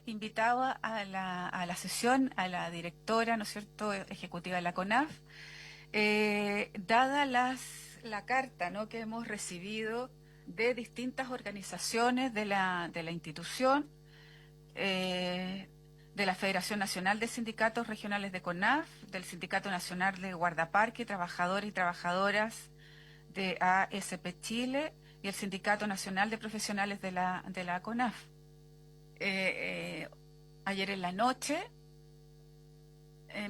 invitaba a la sesión a la directora, ¿no es cierto?, ejecutiva de la CONAF, dada la carta, ¿no?, que hemos recibido de distintas organizaciones de la institución, eh, de la Federación Nacional de Sindicatos Regionales de CONAF, del Sindicato Nacional de Guardaparque, Trabajadores y Trabajadoras de ASP Chile y el Sindicato Nacional de Profesionales de la CONAF. Ayer en la noche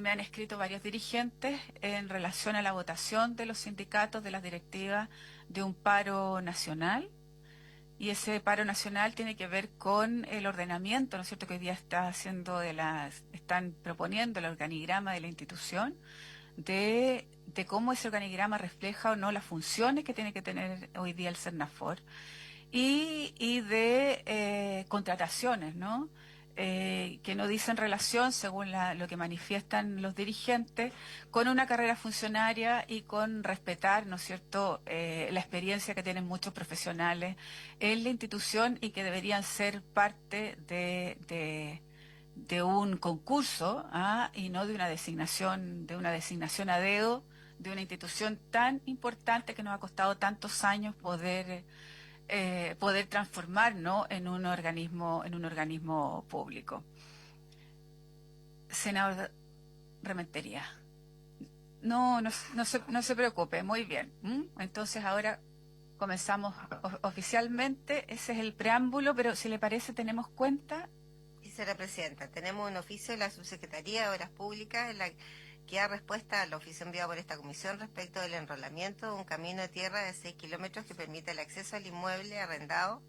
me han escrito varios dirigentes en relación a la votación de los sindicatos de las directivas de un paro nacional, y ese paro nacional tiene que ver con el ordenamiento, ¿no es cierto?, que hoy día están proponiendo el organigrama de la institución, de cómo ese organigrama refleja o no las funciones que tiene que tener hoy día el CERNAFOR, y de contrataciones, ¿no? Que no dicen relación, según lo que manifiestan los dirigentes, con una carrera funcionaria y con respetar, ¿no es cierto?, la experiencia que tienen muchos profesionales en la institución y que deberían ser parte de un concurso, ¿ah?, y no de una designación a dedo de una institución tan importante que nos ha costado tantos años poder transformar, ¿no?, en un organismo público. Senador Rementería. No se preocupe, muy bien. Entonces ahora comenzamos oficialmente, ese es el preámbulo, pero si le parece tenemos cuenta. Señora Presidenta, tenemos un oficio de la Subsecretaría de Obras Públicas en la que da respuesta al oficio enviado por esta comisión respecto del enrolamiento de un camino de tierra de 6 kilómetros que permite el acceso al inmueble arrendado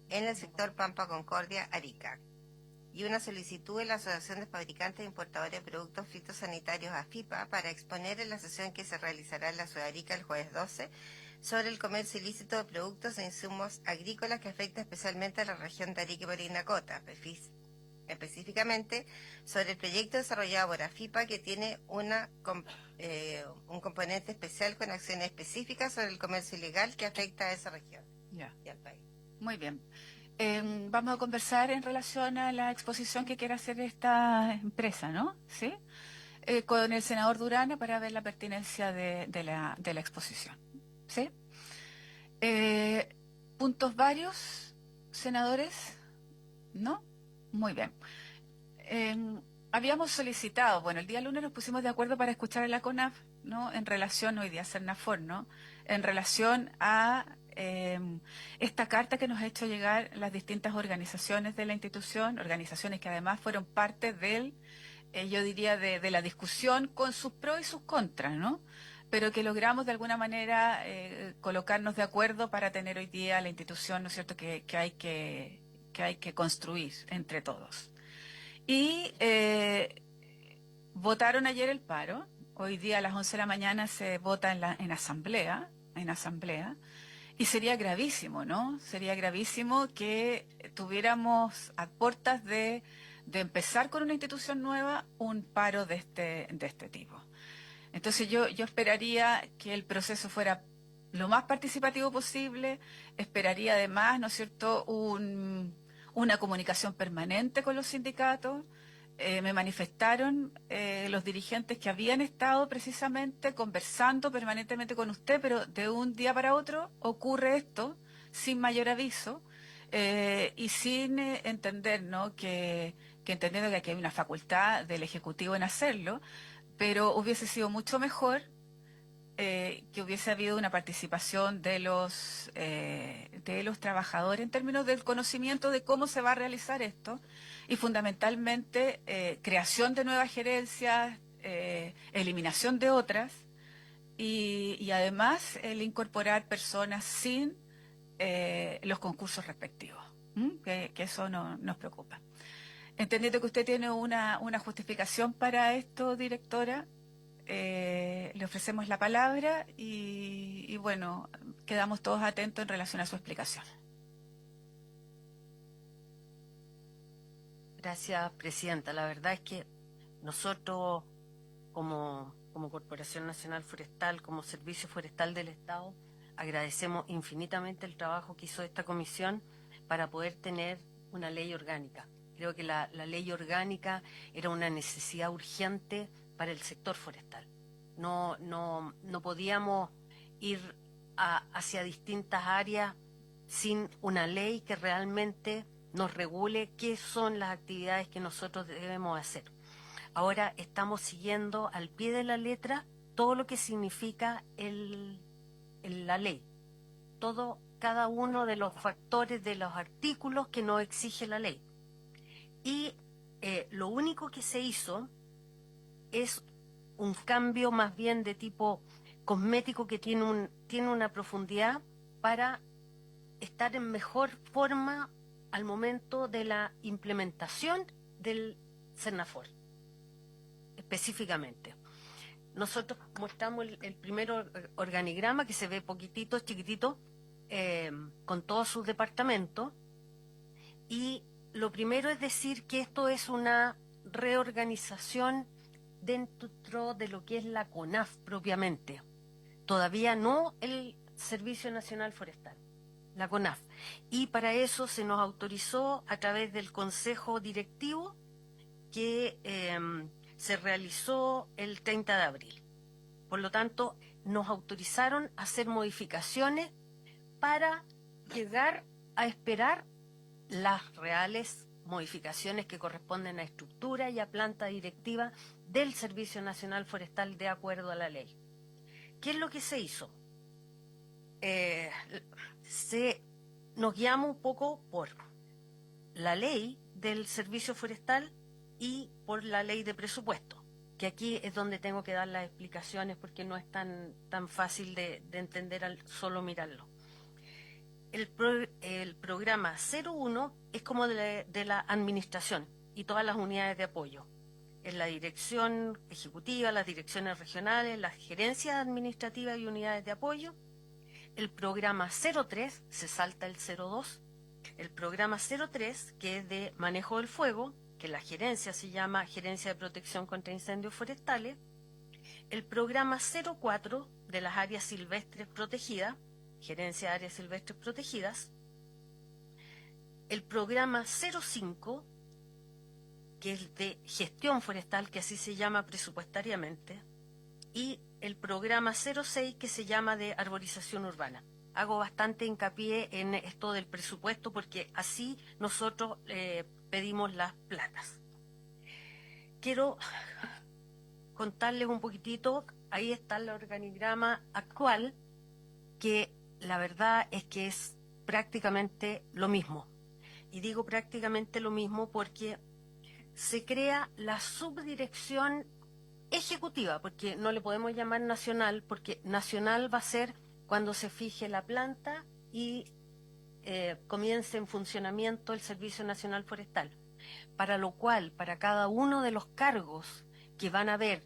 en el sector Pampa Concordia, Arica, y una solicitud de la Asociación de Fabricantes e Importadores de Productos Fitosanitarios AFIPA para exponer en la sesión que se realizará en la ciudad de Arica el jueves 12 sobre el comercio ilícito de productos e insumos agrícolas que afecta especialmente a la región de Arica y Parinacota, específicamente sobre el proyecto desarrollado por AFIPA que tiene un componente especial con acciones específicas sobre el comercio ilegal que afecta a esa región y al país. Muy bien. Vamos a conversar en relación a la exposición que quiere hacer esta empresa, ¿no? ¿Sí? Con el senador Durana para ver la pertinencia de la exposición. ¿Sí? ¿Puntos varios, senadores? ¿No? Muy bien. Habíamos solicitado, bueno, el día lunes nos pusimos de acuerdo para escuchar a la CONAF, ¿no?, en relación, hoy día CERNAFOR, ¿no?, en relación a esta carta que nos ha hecho llegar las distintas organizaciones de la institución, organizaciones que además fueron parte yo diría, de la discusión con sus pros y sus contras, ¿no?, pero que logramos de alguna manera colocarnos de acuerdo para tener hoy día la institución, ¿no es cierto?, que hay que construir entre todos. Y votaron ayer el paro. Hoy día a las 11 de la mañana se vota en asamblea, y sería gravísimo, ¿no? Sería gravísimo que tuviéramos a puertas de empezar con una institución nueva un paro de este tipo. Entonces yo esperaría que el proceso fuera lo más participativo posible, esperaría además, ¿no es cierto?, una comunicación permanente con los sindicatos. Me manifestaron los dirigentes que habían estado precisamente conversando permanentemente con usted, pero de un día para otro ocurre esto sin mayor aviso, y sin entender, ¿no?, que entendiendo que aquí hay una facultad del Ejecutivo en hacerlo, pero hubiese sido mucho mejor que hubiese habido una participación de los trabajadores en términos del conocimiento de cómo se va a realizar esto, y fundamentalmente creación de nuevas gerencias, eliminación de otras, y además el incorporar personas sin los concursos respectivos. Que eso nos preocupa. Entendiendo que usted tiene una justificación para esto, directora, le ofrecemos la palabra y bueno, quedamos todos atentos en relación a su explicación. Gracias, Presidenta. La verdad es que nosotros, como Corporación Nacional Forestal, como Servicio Forestal del Estado, agradecemos infinitamente el trabajo que hizo esta comisión para poder tener una ley orgánica. Creo que la ley orgánica era una necesidad urgente para el sector forestal. No podíamos ir hacia distintas áreas sin una ley que realmente nos regule qué son las actividades que nosotros debemos hacer. Ahora estamos siguiendo al pie de la letra todo lo que significa la ley, cada uno de los factores de los artículos que nos exige la ley. Y lo único que se hizo es un cambio más bien de tipo cosmético que tiene una profundidad para estar en mejor forma al momento de la implementación del CERNAFOR, específicamente. Nosotros mostramos el primer organigrama que se ve poquitito, chiquitito, con todos sus departamentos, y lo primero es decir que esto es una reorganización dentro de lo que es la CONAF propiamente. Todavía no el Servicio Nacional Forestal, la CONAF. Y para eso se nos autorizó a través del Consejo Directivo que se realizó el 30 de abril. Por lo tanto, nos autorizaron a hacer modificaciones para llegar a esperar las reales modificaciones que corresponden a estructura y a planta directiva del Servicio Nacional Forestal de acuerdo a la ley. ¿Qué es lo que se hizo? Nos guiamos un poco por la ley del Servicio Forestal y por la ley de presupuesto, que aquí es donde tengo que dar las explicaciones porque no es tan fácil de entender al solo mirarlo. El programa 01 es como de la administración y todas las unidades de apoyo. Es la dirección ejecutiva, las direcciones regionales, las gerencias administrativas y unidades de apoyo. El programa 03, se salta el 02. El programa 03, que es de manejo del fuego, que la gerencia se llama Gerencia de Protección contra Incendios Forestales. El programa 04, de las áreas silvestres protegidas, Gerencia de Áreas Silvestres Protegidas. El programa 05, que es de gestión forestal, que así se llama presupuestariamente, y el programa 06, que se llama de arborización urbana. Hago bastante hincapié en esto del presupuesto porque así nosotros pedimos las platas. Quiero contarles un poquitito, ahí está el organigrama actual, que la verdad es que es prácticamente lo mismo. Y digo prácticamente lo mismo porque se crea la subdirección ejecutiva, porque no le podemos llamar nacional, porque nacional va a ser cuando se fije la planta y comience en funcionamiento el Servicio Nacional Forestal, para lo cual, para cada uno de los cargos que van a haber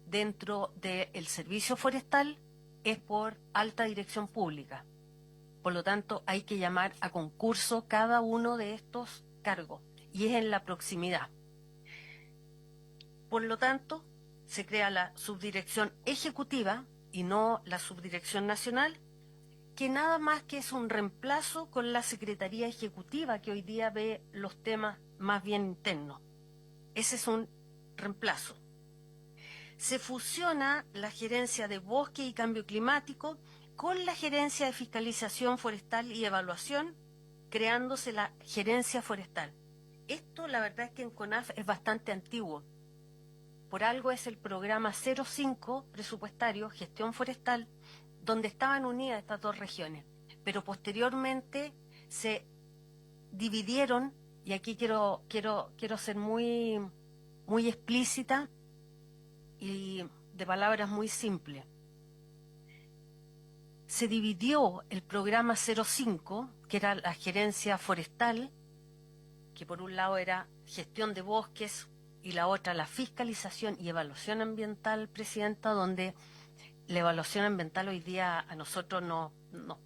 dentro del Servicio Forestal, es por alta dirección pública. Por lo tanto, hay que llamar a concurso cada uno de estos cargos, y es en la proximidad. Por lo tanto, se crea la subdirección ejecutiva y no la subdirección nacional, que nada más que es un reemplazo con la Secretaría Ejecutiva, que hoy día ve los temas más bien internos. Ese es un reemplazo. Se fusiona la gerencia de bosque y cambio climático con la gerencia de fiscalización forestal y evaluación, creándose la gerencia forestal. Esto, la verdad es que en CONAF es bastante antiguo. Por algo es el programa 05 presupuestario, gestión forestal, donde estaban unidas estas dos regiones. Pero posteriormente se dividieron, y aquí quiero ser muy explícita y de palabras muy simples. Se dividió el programa 05, que era la gerencia forestal, que por un lado era gestión de bosques y la otra la fiscalización y evaluación ambiental, Presidenta, donde la evaluación ambiental hoy día a nosotros nos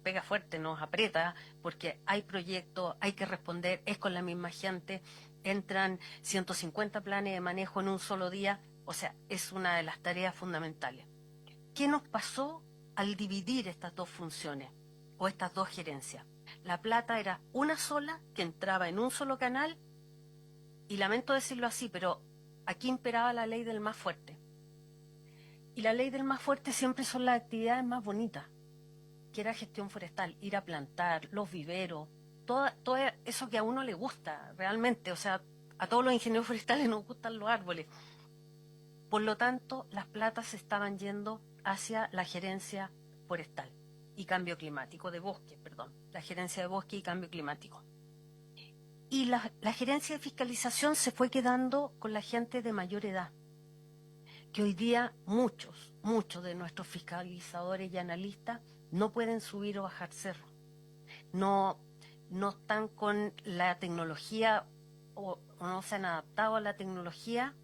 pega fuerte, nos aprieta, porque hay proyectos, hay que responder, es con la misma gente, entran 150 planes de manejo en un solo día, o sea, es una de las tareas fundamentales. ¿Qué nos pasó al dividir estas dos funciones o estas dos gerencias? La plata era una sola que entraba en un solo canal y lamento decirlo así, pero aquí imperaba la ley del más fuerte. Y la ley del más fuerte siempre son las actividades más bonitas, que era gestión forestal, ir a plantar, los viveros, todo eso que a uno le gusta realmente. O sea, a todos los ingenieros forestales nos gustan los árboles. Por lo tanto, las platas se estaban yendo hacia la gerencia forestal y cambio climático, de bosque, perdón, la gerencia de bosque y cambio climático. Y la gerencia de fiscalización se fue quedando con la gente de mayor edad, que hoy día muchos de nuestros fiscalizadores y analistas no pueden subir o bajar cerro. No están con la tecnología o no se han adaptado a la tecnología.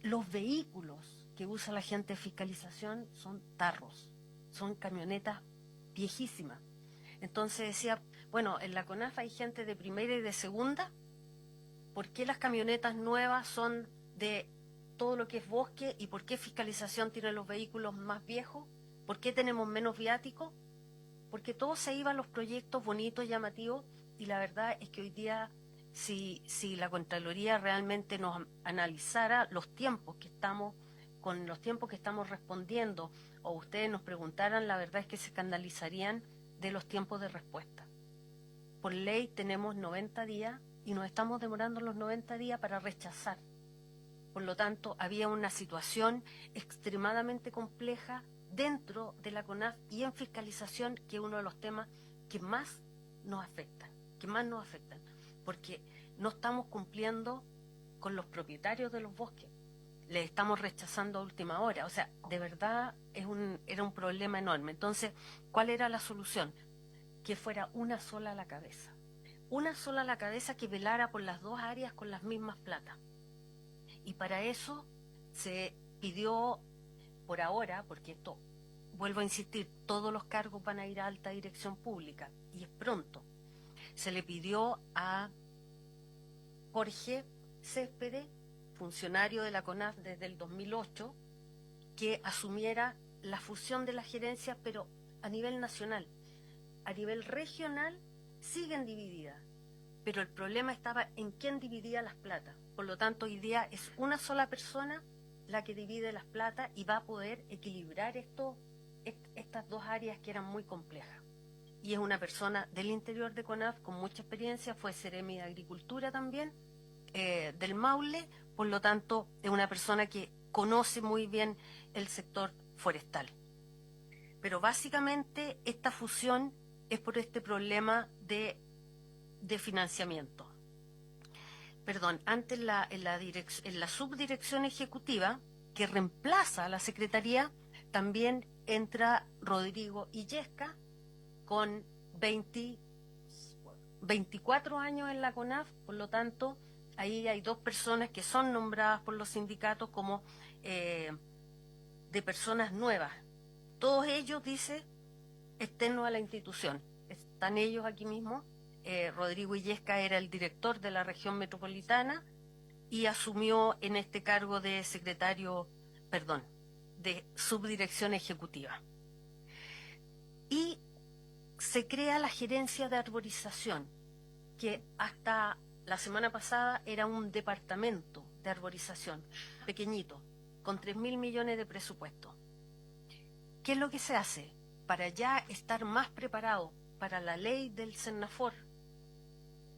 Los vehículos que usa la gente de fiscalización son tarros, son camionetas viejísimas. Entonces decía, bueno, en la CONAF hay gente de primera y de segunda, ¿por qué las camionetas nuevas son de todo lo que es bosque y por qué fiscalización tiene los vehículos más viejos? ¿Por qué tenemos menos viáticos? Porque todo se iba a los proyectos bonitos, llamativos, y la verdad es que hoy día, si la Contraloría realmente nos analizara los tiempos que estamos, con los tiempos que estamos respondiendo, o ustedes nos preguntaran, la verdad es que se escandalizarían de los tiempos de respuesta. Por ley tenemos 90 días y nos estamos demorando los 90 días para rechazar. Por lo tanto, había una situación extremadamente compleja dentro de la CONAF y en fiscalización, que es uno de los temas que más nos afectan, porque no estamos cumpliendo con los propietarios de los bosques, les estamos rechazando a última hora. O sea, de verdad era un problema enorme. Entonces, ¿cuál era la solución? Que fuera una sola la cabeza que velara por las dos áreas con las mismas platas. Y para eso se pidió, por ahora, porque esto, vuelvo a insistir, todos los cargos van a ir a alta dirección pública y es pronto, se le pidió a Jorge Céspedes, funcionario de la CONAF desde el 2008, que asumiera la fusión de las gerencias, pero a nivel nacional. A nivel regional siguen divididas, pero el problema estaba en quién dividía las platas. Por lo tanto, hoy día es una sola persona la que divide las platas y va a poder equilibrar estas dos áreas que eran muy complejas. Y es una persona del interior de CONAF con mucha experiencia, fue Seremi de Agricultura también, del Maule. Por lo tanto, es una persona que conoce muy bien el sector forestal. Pero básicamente esta fusión es por este problema de financiamiento. Perdón, antes en la subdirección ejecutiva, que reemplaza a la Secretaría, también entra Rodrigo Illesca, con 24 años en la CONAF. Por lo tanto, ahí hay dos personas que son nombradas por los sindicatos como de personas nuevas. Todos ellos, dice, externos a la institución. Están ellos aquí mismo. Rodrigo Illesca era el director de la región metropolitana y asumió en este cargo de de subdirección ejecutiva. Y se crea la gerencia de arborización, que hasta la semana pasada era un departamento de arborización, pequeñito, con 3.000 millones de presupuesto. ¿Qué es lo que se hace? Para ya estar más preparado para la ley del Sennafor,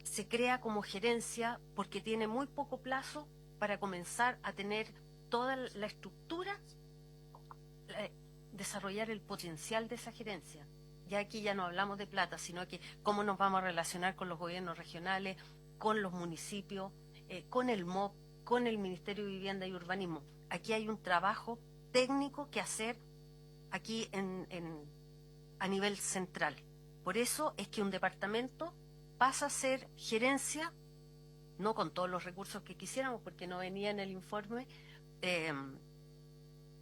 se crea como gerencia porque tiene muy poco plazo para comenzar a tener toda la estructura, desarrollar el potencial de esa gerencia. Ya aquí ya no hablamos de plata, sino que cómo nos vamos a relacionar con los gobiernos regionales, con los municipios, con el MOP, con el Ministerio de Vivienda y Urbanismo. Aquí hay un trabajo técnico que hacer aquí a nivel central. Por eso es que un departamento pasa a ser gerencia, no con todos los recursos que quisiéramos, porque no venía en el informe,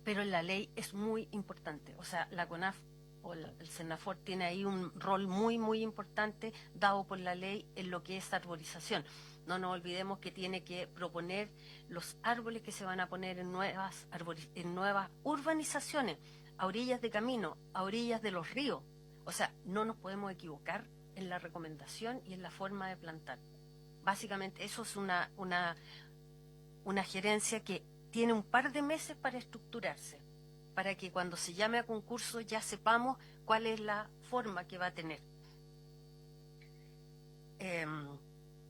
pero en la ley es muy importante. O sea, la CONAF o el Sennafor tiene ahí un rol muy, muy importante dado por la ley en lo que es arborización. No nos olvidemos que tiene que proponer los árboles que se van a poner en nuevas urbanizaciones, a orillas de camino, a orillas de los ríos. O sea, no nos podemos equivocar en la recomendación y en la forma de plantar. Básicamente eso es una gerencia que tiene un par de meses para estructurarse, para que cuando se llame a concurso ya sepamos cuál es la forma que va a tener.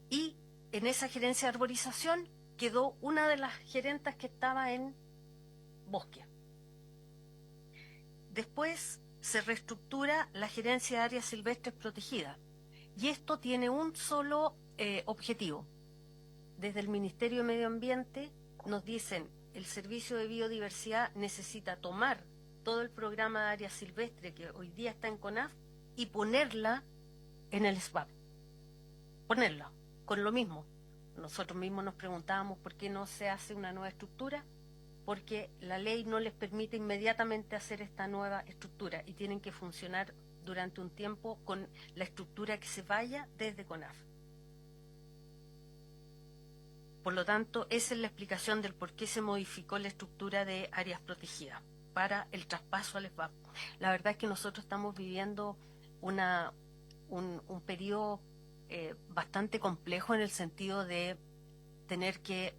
Y en esa gerencia de arborización quedó una de las gerentas que estaba en bosque. Después se reestructura la gerencia de áreas silvestres protegidas. Y esto tiene un solo objetivo. Desde el Ministerio de Medio Ambiente nos dicen, el Servicio de Biodiversidad necesita tomar todo el programa de áreas silvestres que hoy día está en CONAF y ponerla en el SBAP. Ponerla, con lo mismo. Nosotros mismos nos preguntábamos por qué no se hace una nueva estructura, porque la ley no les permite inmediatamente hacer esta nueva estructura y tienen que funcionar durante un tiempo con la estructura que se vaya desde CONAF. Por lo tanto, esa es la explicación del por qué se modificó la estructura de áreas protegidas para el traspaso al SBAP. La verdad es que nosotros estamos viviendo un periodo bastante complejo en el sentido de tener que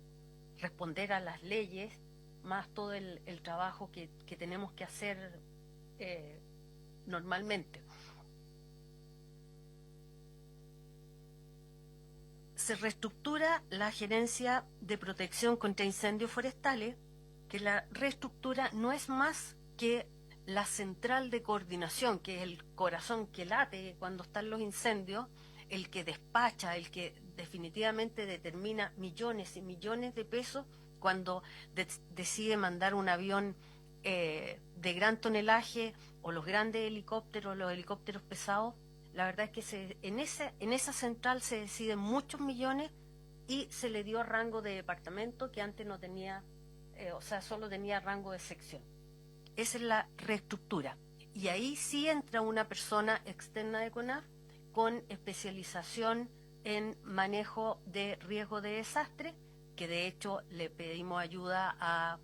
responder a las leyes, más todo el trabajo que tenemos que hacer normalmente. Se reestructura la gerencia de protección contra incendios forestales, que la reestructura no es más que la central de coordinación, que es el corazón que late cuando están los incendios, el que despacha, el que definitivamente determina millones y millones de pesos cuando decide mandar un avión de gran tonelaje o los grandes helicópteros, los helicópteros pesados. La verdad es que en esa central se deciden muchos millones y se le dio rango de departamento que antes no tenía, solo tenía rango de sección. Esa es la reestructura. Y ahí sí entra una persona externa de CONAF con especialización en manejo de riesgo de desastre, que de hecho le pedimos ayuda a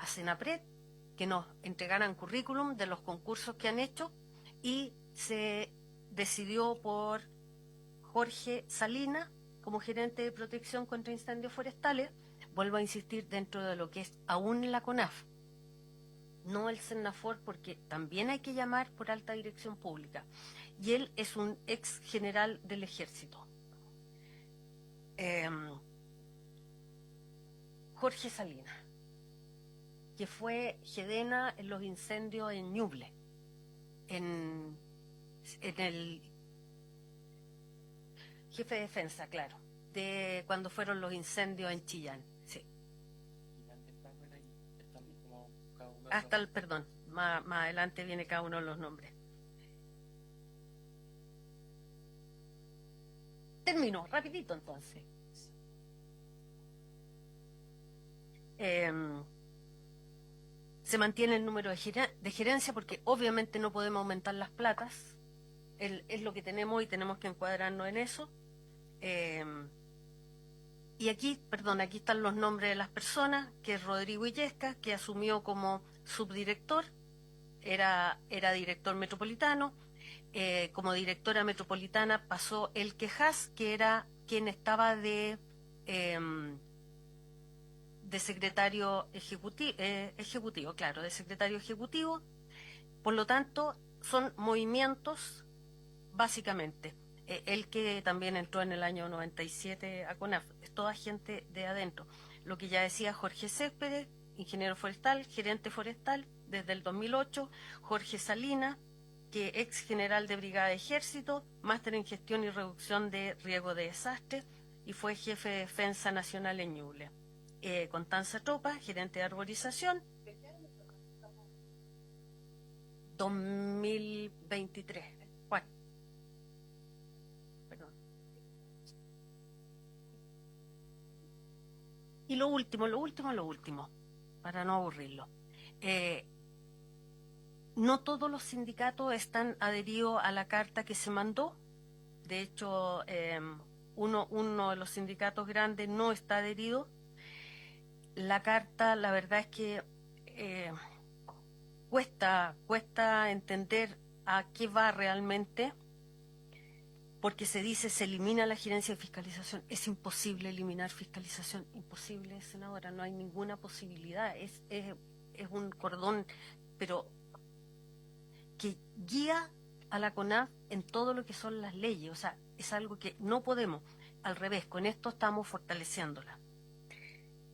Senapred, que nos entregaran currículum de los concursos que han hecho, y se decidió por Jorge Salina como gerente de protección contra incendios forestales. Vuelvo a insistir, dentro de lo que es aún la CONAF, no el CENAFOR, porque también hay que llamar por alta dirección pública. Y él es un ex general del ejército. Jorge Salina, que fue GEDENA en los incendios en Ñuble, en el jefe de defensa, claro, de cuando fueron los incendios en Chillán. Sí. Hasta el, perdón, más adelante viene cada uno de los nombres. Termino, rapidito entonces. Se mantiene el número de gerencia porque obviamente no podemos aumentar las platas. Es lo que tenemos y tenemos que encuadrarnos en eso. Y aquí están los nombres de las personas, que es Rodrigo Illescas, que asumió como subdirector, era director metropolitano. Como directora metropolitana pasó el Quejas, que era quien estaba de secretario ejecutivo, claro, de secretario ejecutivo. Por lo tanto, son movimientos, básicamente. Él que también entró en el año 97 a CONAF, es toda gente de adentro. Lo que ya decía Jorge Céspedes, ingeniero forestal, gerente forestal desde el 2008, Jorge Salina, que ex general de brigada de ejército, máster en gestión y reducción de riesgo de desastre, y fue jefe de defensa nacional en Ñuble. Constanza Tropa, gerente de arborización, 2023. Bueno, perdón. Y lo último, para no aburrirlo. No todos los sindicatos están adheridos a la carta que se mandó. De hecho, uno de los sindicatos grandes no está adherido. La carta, la verdad es que cuesta entender a qué va realmente. porque se dice se elimina la gerencia de fiscalización. Es imposible eliminar fiscalización, imposible, senadora, no hay ninguna posibilidad. Es un cordón, pero que guía a la CONAF en todo lo que son las leyes. O sea, es algo que no podemos. Al revés, con esto estamos fortaleciéndola.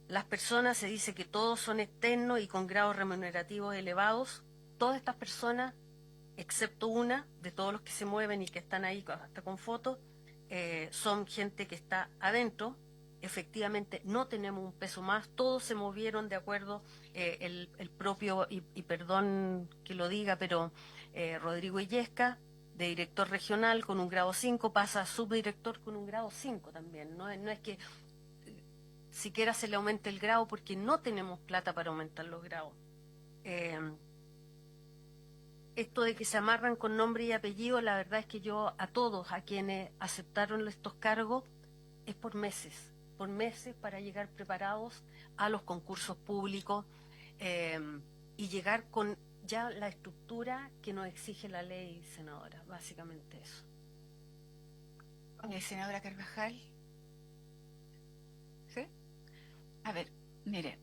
Las personas, se dice que todos son externos y con grados remunerativos elevados. Todas estas personas, excepto una, de todos los que se mueven y que están ahí hasta con fotos, son gente que está adentro. Efectivamente, no tenemos un peso más. Todos se movieron de acuerdo, el propio, y perdón que lo diga, pero Rodrigo Illesca, de director regional con un grado 5, pasa a subdirector con un grado 5 también. No es que siquiera se le aumente el grado, porque no tenemos plata para aumentar los grados. Esto de que se amarran con nombre y apellido, la verdad es que yo a todos, a quienes aceptaron estos cargos, es por meses para llegar preparados a los concursos públicos, y llegar con ya la estructura que nos exige la ley, senadora, básicamente eso. Senadora Carvajal. ¿Sí? A ver, mire.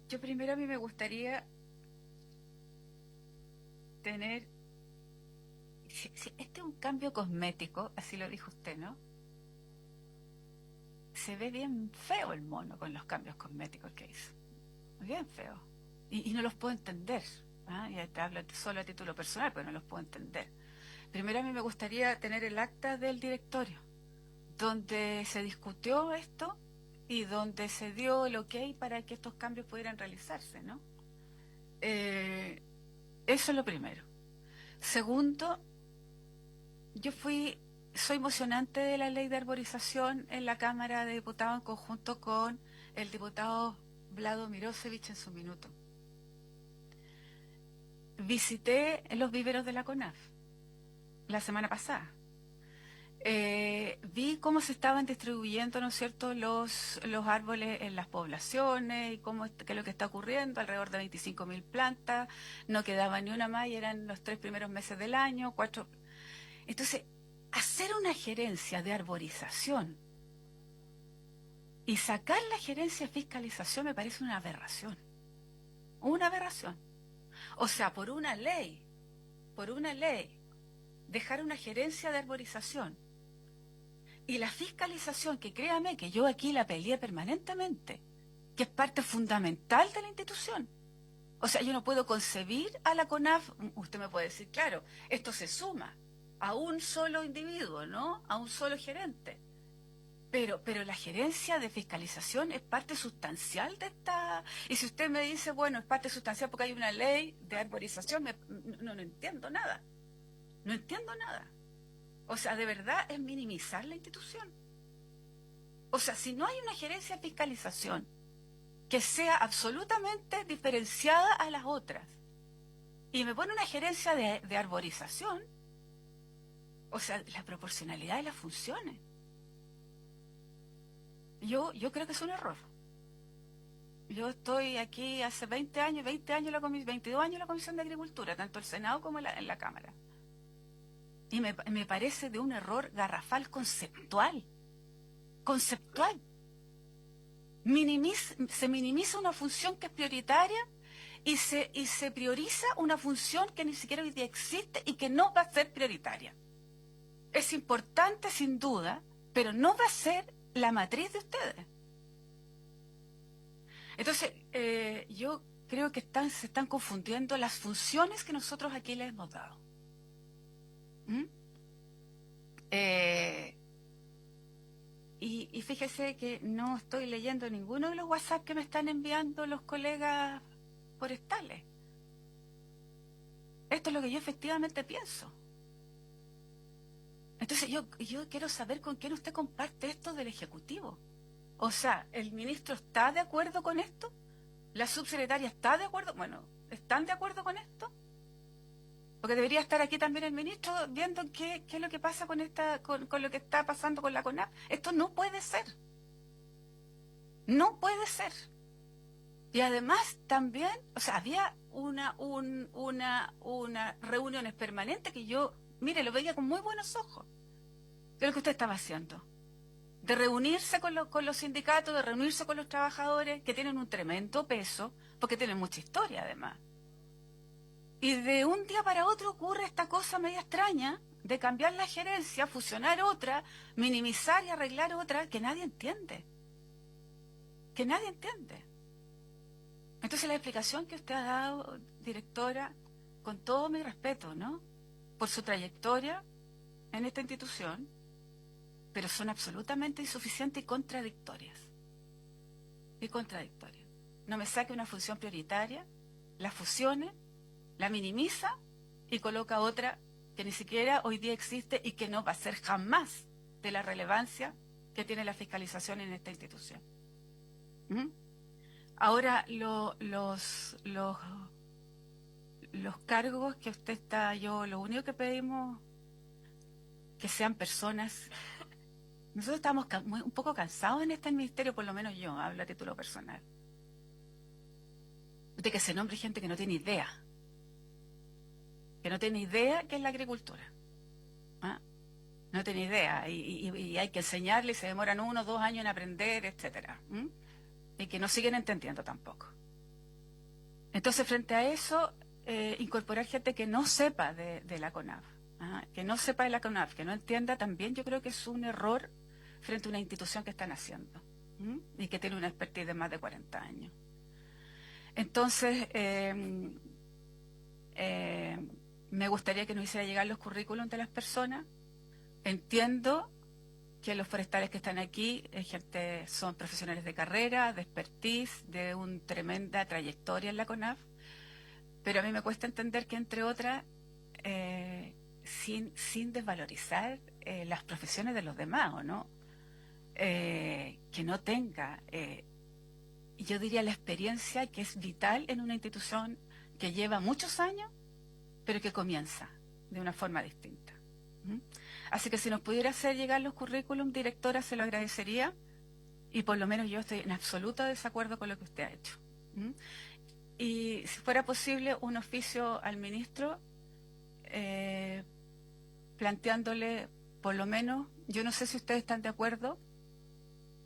Yo primero, a mí me gustaría tener... este es un cambio cosmético, así lo dijo usted, ¿no? Se ve bien feo el mono con los cambios cosméticos que hizo. Bien feo. Y no los puedo entender. ¿Ah? Ya te hablo solo a título personal, pero no los puedo entender. Primero, a mí me gustaría tener el acta del directorio, donde se discutió esto y donde se dio el ok para que estos cambios pudieran realizarse, ¿no? Eso es lo primero. Segundo, soy mocionante de la ley de arborización en la Cámara de Diputados en conjunto con el diputado Vlado Mirosevich en su minuto. Visité los viveros de la CONAF la semana pasada. Vi cómo se estaban distribuyendo, ¿no es cierto?, los árboles en las poblaciones y qué es lo que está ocurriendo. Alrededor de 25.000 plantas, no quedaba ni una más y eran los 3 primeros meses del año, 4. Entonces, hacer una gerencia de arborización y sacar la gerencia de fiscalización me parece una aberración. Una aberración. O sea, por una ley, dejar una gerencia de arborización y la fiscalización, que créame que yo aquí la peleé permanentemente, que es parte fundamental de la institución. O sea, yo no puedo concebir a la CONAF, usted me puede decir, claro, esto se suma a un solo individuo, ¿no? A un solo gerente. Pero la gerencia de fiscalización es parte sustancial de esta... Y si usted me dice, bueno, es parte sustancial porque hay una ley de arborización, no entiendo nada. No entiendo nada. O sea, de verdad es minimizar la institución. O sea, si no hay una gerencia de fiscalización que sea absolutamente diferenciada a las otras, y me pone una gerencia de arborización, o sea, la proporcionalidad de las funciones. Yo creo que es un error. Yo estoy aquí hace 20 años, 22 años en la Comisión de Agricultura, tanto el Senado como en la Cámara. Y me parece de un error garrafal conceptual. Conceptual. Se minimiza una función que es prioritaria y se prioriza una función que ni siquiera hoy día existe y que no va a ser prioritaria. Es importante sin duda, pero no va a ser la matriz de ustedes. Entonces, yo creo que se están confundiendo las funciones que nosotros aquí les hemos dado. Y fíjese que no estoy leyendo ninguno de los WhatsApp que me están enviando los colegas forestales. Esto es lo que yo efectivamente pienso. Entonces yo quiero saber con quién usted comparte esto del Ejecutivo. O sea, ¿el ministro está de acuerdo con esto? ¿La subsecretaria está de acuerdo? Bueno, ¿están de acuerdo con esto? Porque debería estar aquí también el ministro viendo qué es lo que pasa con lo que está pasando con la CONAF. Esto no puede ser. No puede ser. Y además también, o sea, había unas reuniones permanentes que yo mire, lo veía con muy buenos ojos de lo que usted estaba haciendo. De reunirse con los sindicatos, de reunirse con los trabajadores, que tienen un tremendo peso, porque tienen mucha historia además. Y de un día para otro ocurre esta cosa media extraña de cambiar la gerencia, fusionar otra, minimizar y arreglar otra que nadie entiende. Que nadie entiende. Entonces la explicación que usted ha dado, directora, con todo mi respeto, ¿no?, por su trayectoria en esta institución, pero son absolutamente insuficientes y contradictorias. Y contradictorias. No me saque una función prioritaria, la fusione, la minimiza y coloca otra que ni siquiera hoy día existe y que no va a ser jamás de la relevancia que tiene la fiscalización en esta institución. ¿Mm? Ahora, los cargos que usted está, lo único que pedimos que sean personas. Nosotros estamos un poco cansados en este ministerio, por lo menos yo, hablo a título personal, de que se nombre gente que no tiene idea qué es la agricultura. ¿Ah? No tiene idea, y hay que enseñarle, y se demoran 1 o 2 años en aprender, etcétera. Y que no siguen entendiendo tampoco. Entonces, frente a eso, incorporar gente que no sepa de la CONAF, que no sepa de la CONAF, que no entienda, también yo creo que es un error frente a una institución que están haciendo y que tiene una expertise de más de 40 años. Entonces, me gustaría que nos hiciera llegar los currículums de las personas. Entiendo que los forestales que están aquí son profesionales de carrera, de expertise, de una tremenda trayectoria en la CONAF, pero a mí me cuesta entender que, entre otras, sin desvalorizar las profesiones de los demás, ¿o no? Que no tenga, yo diría, la experiencia que es vital en una institución que lleva muchos años, pero que comienza de una forma distinta. Así que si nos pudiera hacer llegar los currículums, directora, se lo agradecería, y por lo menos yo estoy en absoluto desacuerdo con lo que usted ha hecho. Y si fuera posible, un oficio al ministro planteándole, por lo menos, yo no sé si ustedes están de acuerdo,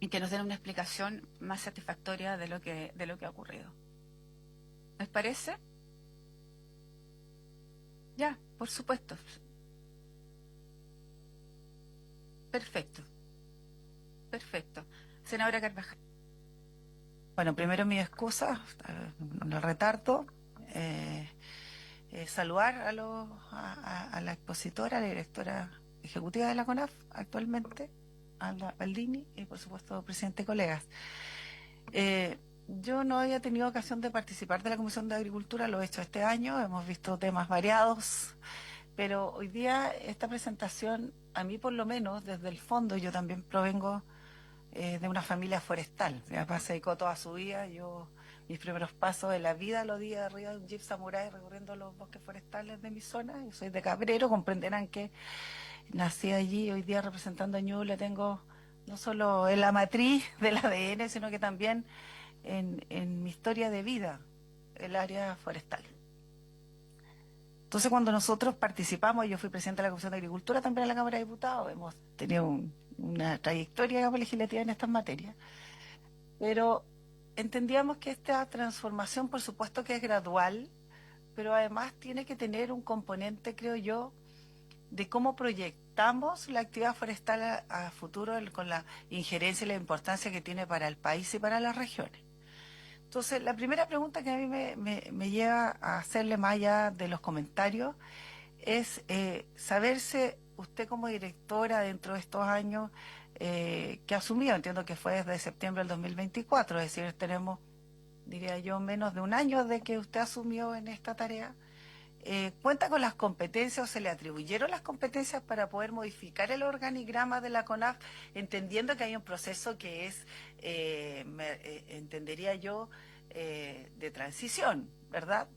en que nos den una explicación más satisfactoria de lo que ha ocurrido. ¿Les parece? Ya, por supuesto. Perfecto. Perfecto. Senadora Carvajal. Bueno, primero mi excusa, el retardo. Saludar a la expositora, a la directora ejecutiva de la CONAF actualmente, Alda Baldini, y por supuesto, presidente y colegas. Yo no había tenido ocasión de participar de la Comisión de Agricultura, lo he hecho este año, hemos visto temas variados, pero hoy día esta presentación, a mí por lo menos, desde el fondo, yo también provengo de una familia forestal. Mi papá se dedicó toda su vida, mis primeros pasos de la vida los di arriba de un Jeep Samurai recorriendo los bosques forestales de mi zona. Yo soy de Cabrero, comprenderán que nací allí, hoy día representando a Ñuble tengo no solo en la matriz del ADN, sino que también en mi historia de vida, el área forestal. Entonces, cuando nosotros participamos, yo fui presidenta de la Comisión de Agricultura también en la Cámara de Diputados, hemos tenido una trayectoria legislativa en estas materias, pero entendíamos que esta transformación, por supuesto que es gradual, pero además tiene que tener un componente, creo yo, de cómo proyectamos la actividad forestal a futuro con la injerencia y la importancia que tiene para el país y para las regiones. Entonces, la primera pregunta que a mí me lleva a hacerle más allá de los comentarios es saberse usted como directora dentro de estos años que ha asumido, entiendo que fue desde septiembre del 2024, es decir, tenemos, diría yo, menos de un año de que usted asumió en esta tarea. ¿Cuenta con las competencias o se le atribuyeron las competencias para poder modificar el organigrama de la CONAF, entendiendo que hay un proceso que es, entendería yo, de transición, ¿verdad?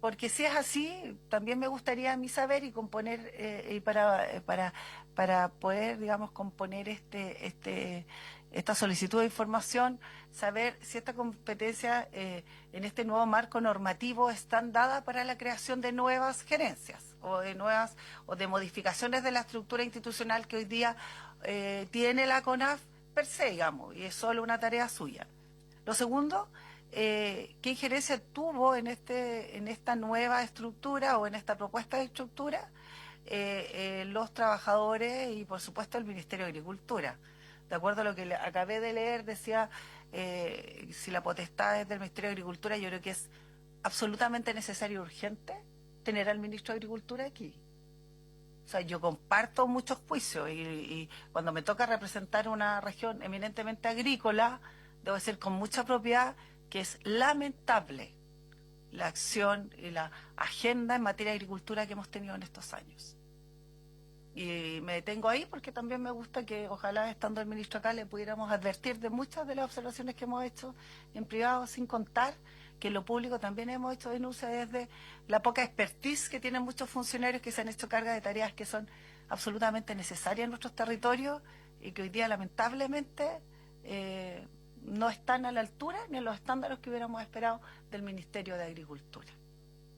Porque si es así, también me gustaría a mí saber y componer, y para poder, digamos, componer esta solicitud de información, saber si estas competencias en este nuevo marco normativo están dadas para la creación de nuevas gerencias. o de nuevas o de modificaciones de la estructura institucional que hoy día tiene la CONAF per se, digamos, y es solo una tarea suya. Lo segundo, ¿qué injerencia tuvo en esta nueva estructura o en esta propuesta de estructura los trabajadores y, por supuesto, el Ministerio de Agricultura? De acuerdo a lo que acabé de leer, decía, si la potestad es del Ministerio de Agricultura, yo creo que es absolutamente necesario y urgente tener al Ministro de Agricultura aquí. O sea, yo comparto muchos juicios y cuando me toca representar una región eminentemente agrícola, debo decir con mucha propiedad que es lamentable la acción y la agenda en materia de agricultura que hemos tenido en estos años. Y me detengo ahí porque también me gusta que ojalá estando el ministro acá le pudiéramos advertir de muchas de las observaciones que hemos hecho en privado, sin contar que en lo público también hemos hecho denuncia desde la poca expertise que tienen muchos funcionarios que se han hecho carga de tareas que son absolutamente necesarias en nuestros territorios y que hoy día lamentablemente no están a la altura ni en los estándares que hubiéramos esperado del Ministerio de Agricultura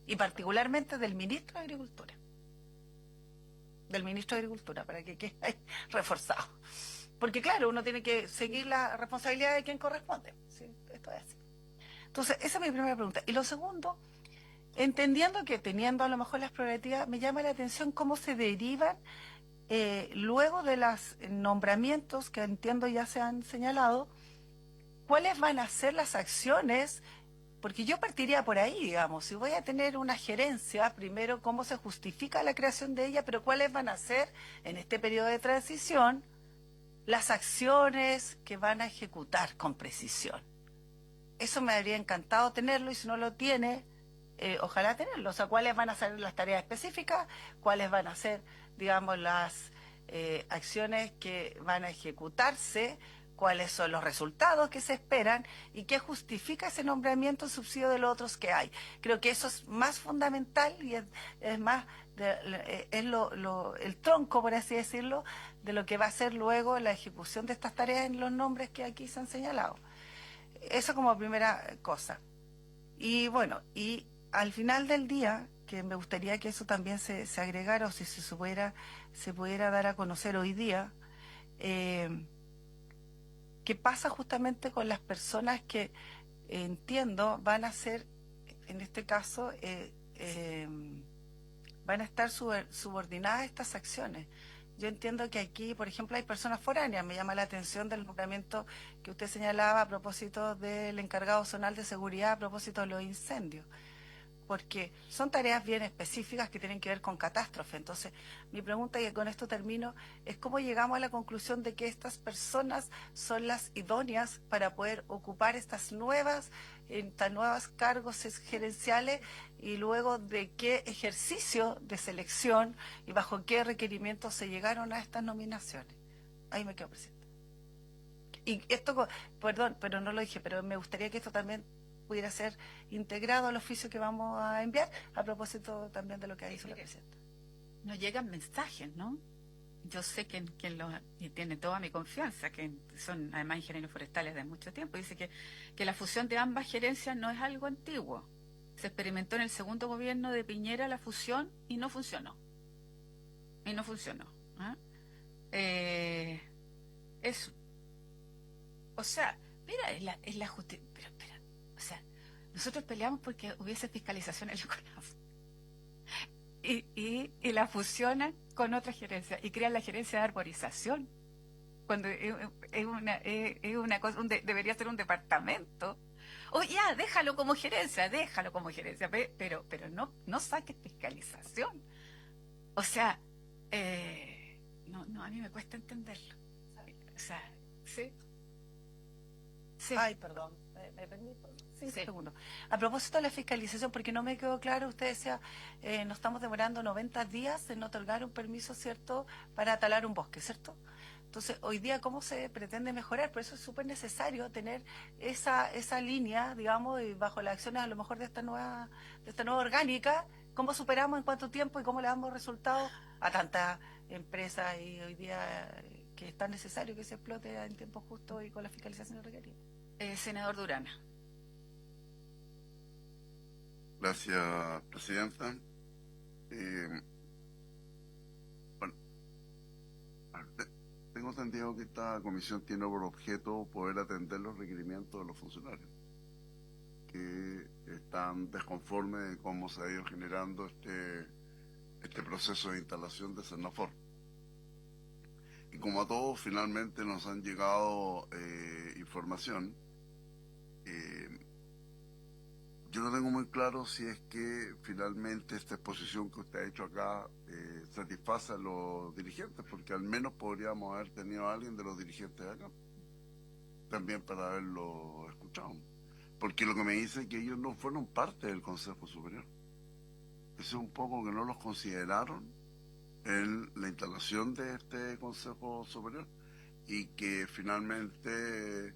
y particularmente del Ministro de Agricultura. Del Ministro de Agricultura, para que quede ahí reforzado. Porque claro, uno tiene que seguir la responsabilidad de quien corresponde. ¿Sí? Esto es así. Entonces, esa es mi primera pregunta. Y lo segundo, entendiendo que teniendo a lo mejor las prerrogativas, me llama la atención cómo se derivan luego de los nombramientos que entiendo ya se han señalado, cuáles van a ser las acciones. Porque yo partiría por ahí, digamos, si voy a tener una gerencia, primero cómo se justifica la creación de ella, pero cuáles van a ser en este periodo de transición las acciones que van a ejecutar con precisión. Eso me habría encantado tenerlo y si no lo tiene, ojalá tenerlo. O sea, cuáles van a ser las tareas específicas, cuáles van a ser, digamos, las acciones que van a ejecutarse, cuáles son los resultados que se esperan y qué justifica ese nombramiento en subsidio de los otros que hay. Creo que eso es más fundamental y es más el tronco, por así decirlo, de lo que va a ser luego la ejecución de estas tareas en los nombres que aquí se han señalado. Eso como primera cosa. Y bueno, y al final del día, que me gustaría que eso también se agregara o si se pudiera dar a conocer hoy día, ¿qué pasa justamente con las personas que entiendo van a ser, en este caso, van a estar subordinadas a estas acciones? Yo entiendo que aquí, por ejemplo, hay personas foráneas. Me llama la atención del nombramiento que usted señalaba a propósito del encargado zonal de seguridad, a propósito de los incendios, porque son tareas bien específicas que tienen que ver con catástrofe. Entonces, mi pregunta, y con esto termino, es cómo llegamos a la conclusión de que estas personas son las idóneas para poder ocupar estas nuevas cargos gerenciales y luego de qué ejercicio de selección y bajo qué requerimientos se llegaron a estas nominaciones. Ahí me quedo presente. Y esto, perdón, pero no lo dije, pero me gustaría que esto también pudiera ser integrado al oficio que vamos a enviar, a propósito también de lo que ha dicho la presidenta. Nos llegan mensajes, ¿no? Yo sé que y tiene toda mi confianza, que son además ingenieros forestales de mucho tiempo, dice que la fusión de ambas gerencias no es algo antiguo. Se experimentó en el segundo gobierno de Piñera la fusión y no funcionó. Y no funcionó. Eso. O sea, mira, es la justicia. O sea, nosotros peleamos porque hubiese fiscalización en la CONAF. Y la fusionan con otra gerencia y crean la gerencia de arborización. Cuando es una cosa, debería ser un departamento. O ya, déjalo como gerencia, pero no saques fiscalización. O sea, no, a mí me cuesta entenderlo. O sea, ¿sí? Sí. Ay, perdón, ¿me permite? Sí, un Sí. segundo. A propósito de la fiscalización, porque no me quedó claro, usted decía, nos estamos demorando 90 días en otorgar un permiso, ¿cierto?, para talar un bosque, ¿cierto? Entonces, hoy día, ¿cómo se pretende mejorar? Por eso es súper necesario tener esa línea, digamos, y bajo las acciones a lo mejor de esta nueva orgánica, cómo superamos en cuánto tiempo y cómo le damos resultados a tantas empresas y hoy día que es tan necesario que se explote en tiempo justo y con la fiscalización requerida. Senador Durana. Gracias, Presidenta. tengo entendido que esta comisión tiene por objeto poder atender los requerimientos de los funcionarios que están desconformes de cómo se ha ido generando este proceso de instalación de Cernafor. Y como a todos finalmente nos han llegado información, yo no tengo muy claro si es que finalmente esta exposición que usted ha hecho acá satisface a los dirigentes, porque al menos podríamos haber tenido a alguien de los dirigentes de acá, también para haberlo escuchado. Porque lo que me dice es que ellos no fueron parte del Consejo Superior. Eso es un poco que no los consideraron en la instalación de este Consejo Superior y que finalmente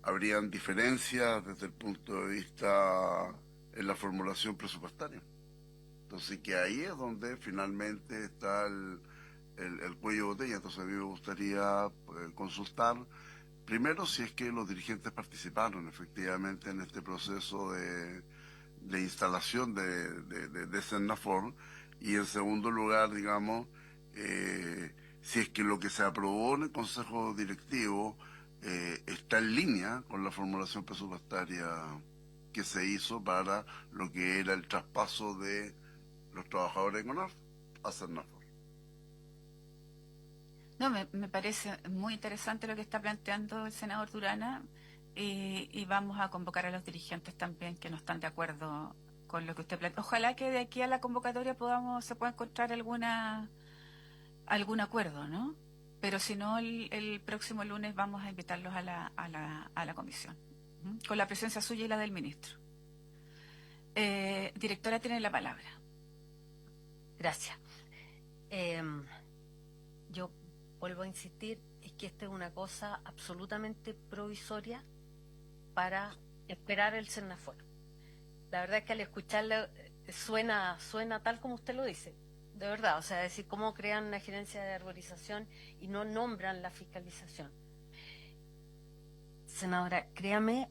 habrían diferencias desde el punto de vista en la formulación presupuestaria. Entonces, que ahí es donde finalmente está el cuello de botella. Entonces, a mí me gustaría consultar, primero, si es que los dirigentes participaron efectivamente en este proceso de instalación de Cernafor, y en segundo lugar, digamos, si es que lo que se aprobó en el Consejo Directivo está en línea con la formulación presupuestaria que se hizo para lo que era el traspaso de los trabajadores de CONAF a Cernafor. No, me parece muy interesante lo que está planteando el senador Durana, y vamos a convocar a los dirigentes también que no están de acuerdo con lo que usted plantea. Ojalá que de aquí a la convocatoria se pueda encontrar algún acuerdo, ¿no? Pero si no, el próximo lunes vamos a invitarlos a la comisión, ¿m? Con la presencia suya y la del ministro. Directora, tiene la palabra. Gracias. Yo vuelvo a insistir, es que esta es una cosa absolutamente provisoria para esperar el Cernafor. La verdad es que al escucharlo suena tal como usted lo dice, de verdad. O sea, es decir, cómo crean una gerencia de arborización y no nombran la fiscalización. Senadora, créame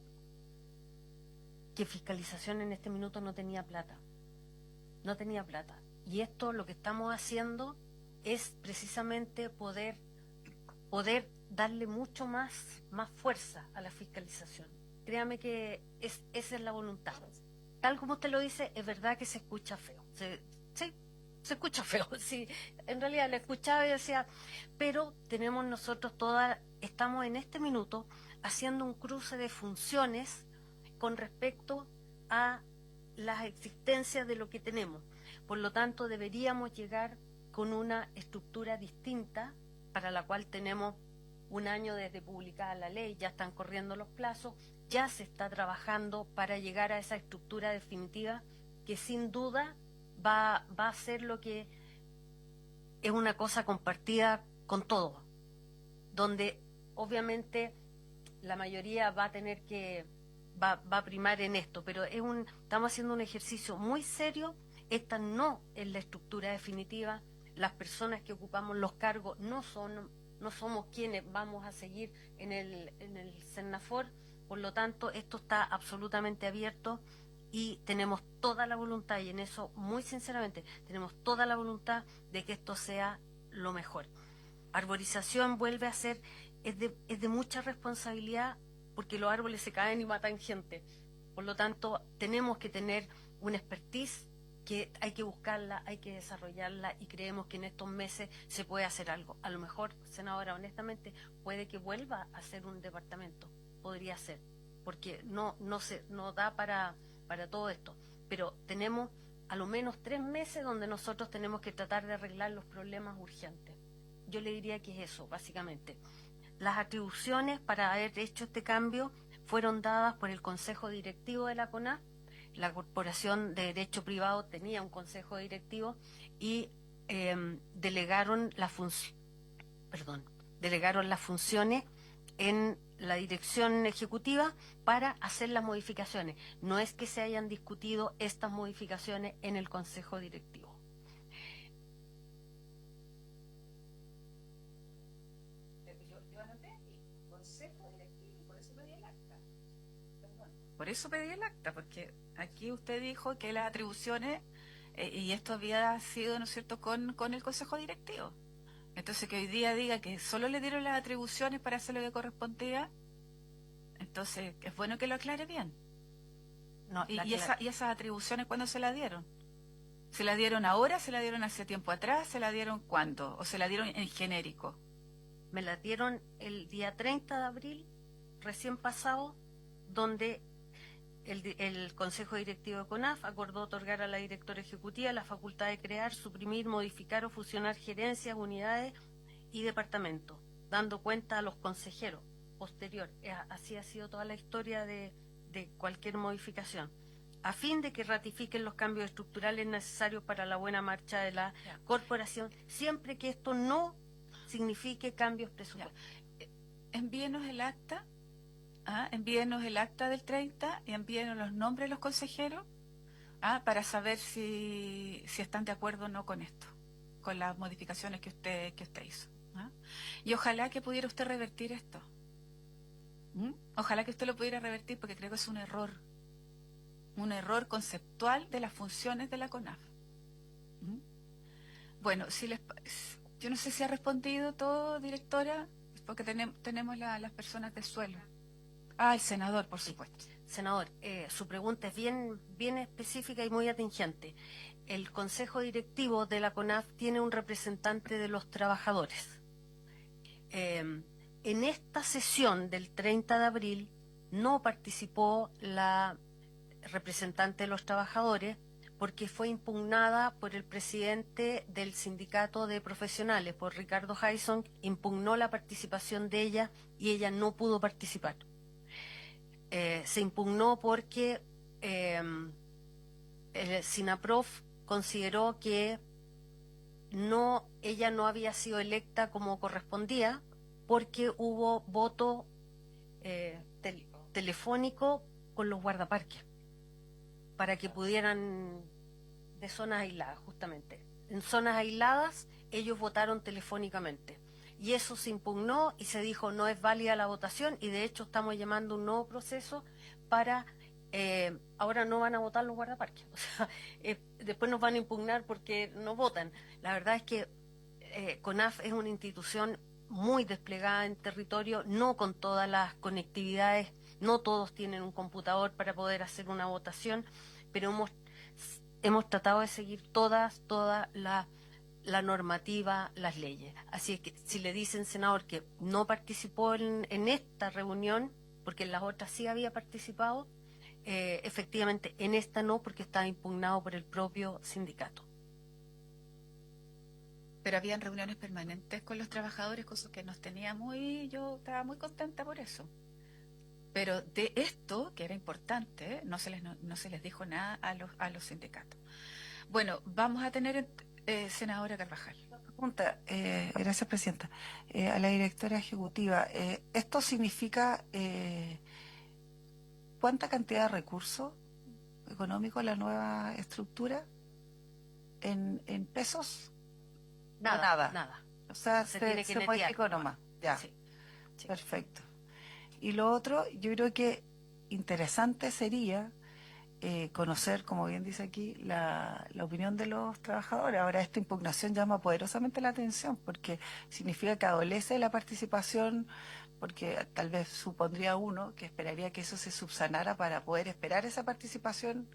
que fiscalización en este minuto no tenía plata. No tenía plata. Y esto, lo que estamos haciendo es precisamente poder darle mucho más fuerza a la fiscalización. Créame que esa es la voluntad. Tal como usted lo dice, es verdad que se escucha feo. Sí, se escucha feo. Sí, en realidad lo escuchaba y decía, pero tenemos nosotros estamos en este minuto haciendo un cruce de funciones con respecto a las existencias de lo que tenemos. Por lo tanto, deberíamos llegar con una estructura distinta, para la cual tenemos un año desde publicada la ley, ya están corriendo los plazos, ya se está trabajando para llegar a esa estructura definitiva que sin duda va a ser lo que es una cosa compartida con todos, donde obviamente la mayoría va a primar en esto, pero estamos haciendo un ejercicio muy serio. Esta no es la estructura definitiva. Las personas que ocupamos los cargos no somos quienes vamos a seguir en el Cernafor. Por lo tanto, esto está absolutamente abierto y tenemos toda la voluntad, y en eso, muy sinceramente, tenemos toda la voluntad de que esto sea lo mejor. Arborización vuelve a ser, es de mucha responsabilidad, porque los árboles se caen y matan gente. Por lo tanto, tenemos que tener una expertise que hay que buscarla, hay que desarrollarla, y creemos que en estos meses se puede hacer algo. A lo mejor, senadora, honestamente, puede que vuelva a ser un departamento, podría ser, porque no da para todo esto. Pero tenemos a lo menos 3 meses donde nosotros tenemos que tratar de arreglar los problemas urgentes. Yo le diría que es eso, básicamente. Las atribuciones para haber hecho este cambio fueron dadas por el Consejo Directivo de la CONAF. La Corporación de Derecho Privado tenía un consejo directivo y delegaron las funciones en la dirección ejecutiva para hacer las modificaciones. No es que se hayan discutido estas modificaciones en el consejo directivo. Yo anoté aquí, consejo directivo, y por eso pedí el acta. Perdón. Por eso pedí el acta, porque aquí usted dijo que las atribuciones, y esto había sido, ¿no es cierto?, con el consejo directivo. Entonces que hoy día diga que solo le dieron las atribuciones para hacer lo que correspondía, entonces es bueno que lo aclare bien. No, Y esas atribuciones, ¿cuándo se las dieron? ¿Se las dieron ahora? ¿Se las dieron hace tiempo atrás? ¿Se las dieron cuándo? ¿O se las dieron en genérico? me la dieron el día 30 de abril, recién pasado, donde el Consejo Directivo de CONAF acordó otorgar a la directora ejecutiva la facultad de crear, suprimir, modificar o fusionar gerencias, unidades y departamentos, dando cuenta a los consejeros posterior. Así ha sido toda la historia de cualquier modificación, a fin de que ratifiquen los cambios estructurales necesarios para la buena marcha de la corporación, siempre que esto no signifique cambios presupuestarios. Envíenos el acta. Envíenos el acta del 30 y envíenos los nombres de los consejeros para saber si están de acuerdo o no con esto, con las modificaciones que usted hizo. Y ojalá que pudiera usted revertir esto. Ojalá que usted lo pudiera revertir, porque creo que es un error conceptual de las funciones de la CONAF. Bueno, yo no sé si ha respondido todo, directora, porque tenemos las personas de suelo. El senador, por supuesto. Senador, su pregunta es bien específica y muy atingente. El Consejo Directivo de la CONAF tiene un representante de los trabajadores. En esta sesión del 30 de abril no participó la representante de los trabajadores porque fue impugnada por el presidente del sindicato de profesionales, por Ricardo Hayson, impugnó la participación de ella y ella no pudo participar. Se impugnó porque el SINAPROF consideró que ella no había sido electa como correspondía porque hubo voto telefónico con los guardaparques para que pudieran, de zonas aisladas justamente. En zonas aisladas ellos votaron telefónicamente. Y eso se impugnó y se dijo no es válida la votación y de hecho estamos llamando un nuevo proceso para, ahora no van a votar los guardaparques, o sea, después nos van a impugnar porque no votan. La verdad es que CONAF es una institución muy desplegada en territorio, no con todas las conectividades, no todos tienen un computador para poder hacer una votación, pero hemos tratado de seguir toda la normativa, las leyes. Así es que si le dicen, senador, que no participó en esta reunión, porque en las otras sí había participado, efectivamente en esta no, porque estaba impugnado por el propio sindicato. Pero habían reuniones permanentes con los trabajadores, cosas que nos tenía yo estaba muy contenta por eso. Pero de esto, que era importante, no se les dijo nada a los sindicatos. Bueno, vamos a tener, senadora Carvajal. Pregunta, gracias, presidenta. A la directora ejecutiva, ¿esto significa cuánta cantidad de recursos económicos la nueva estructura en pesos? Nada. O sea, Se tiene que se netear modificó nomás. Ya, Sí. perfecto. Y lo otro, yo creo que interesante sería conocer, como bien dice aquí, la opinión de los trabajadores. Ahora, esta impugnación llama poderosamente la atención porque significa que adolece de la participación, porque tal vez supondría uno que esperaría que eso se subsanara para poder esperar esa participación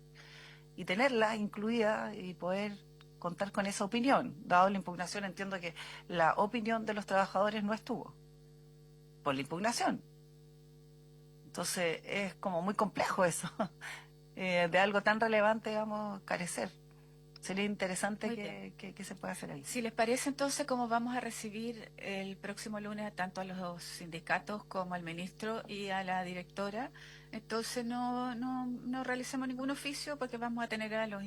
y tenerla incluida y poder contar con esa opinión. Dado la impugnación, entiendo que la opinión de los trabajadores no estuvo por la impugnación. Entonces es como muy complejo eso, de algo tan relevante, vamos, carecer. Sería interesante que se pueda hacer ahí. Si les parece, entonces, como vamos a recibir el próximo lunes tanto a los sindicatos como al ministro y a la directora, entonces no realicemos ningún oficio porque vamos a tener a los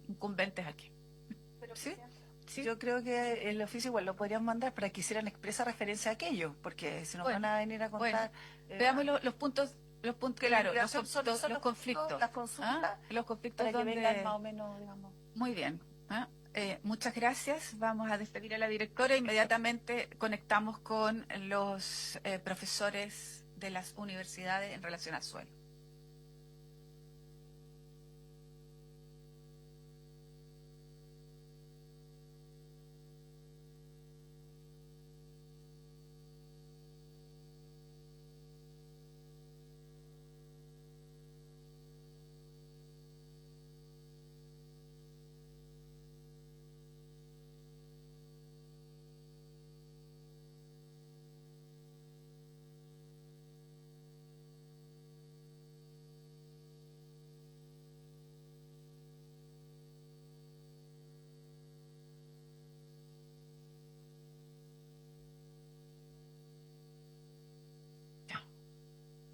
incumbentes aquí. ¿Sí? ¿Sí? Yo creo que el oficio igual lo podrían mandar para que hicieran expresa referencia a aquello, porque si nos van a venir a contar... veamos los puntos, claro, son los conflictos. Las consultas, los conflictos para que donde... vengan más o menos, digamos... Muy bien. Muchas gracias. Vamos a despedir a la directora. Inmediatamente conectamos con los profesores de las universidades en relación al suelo.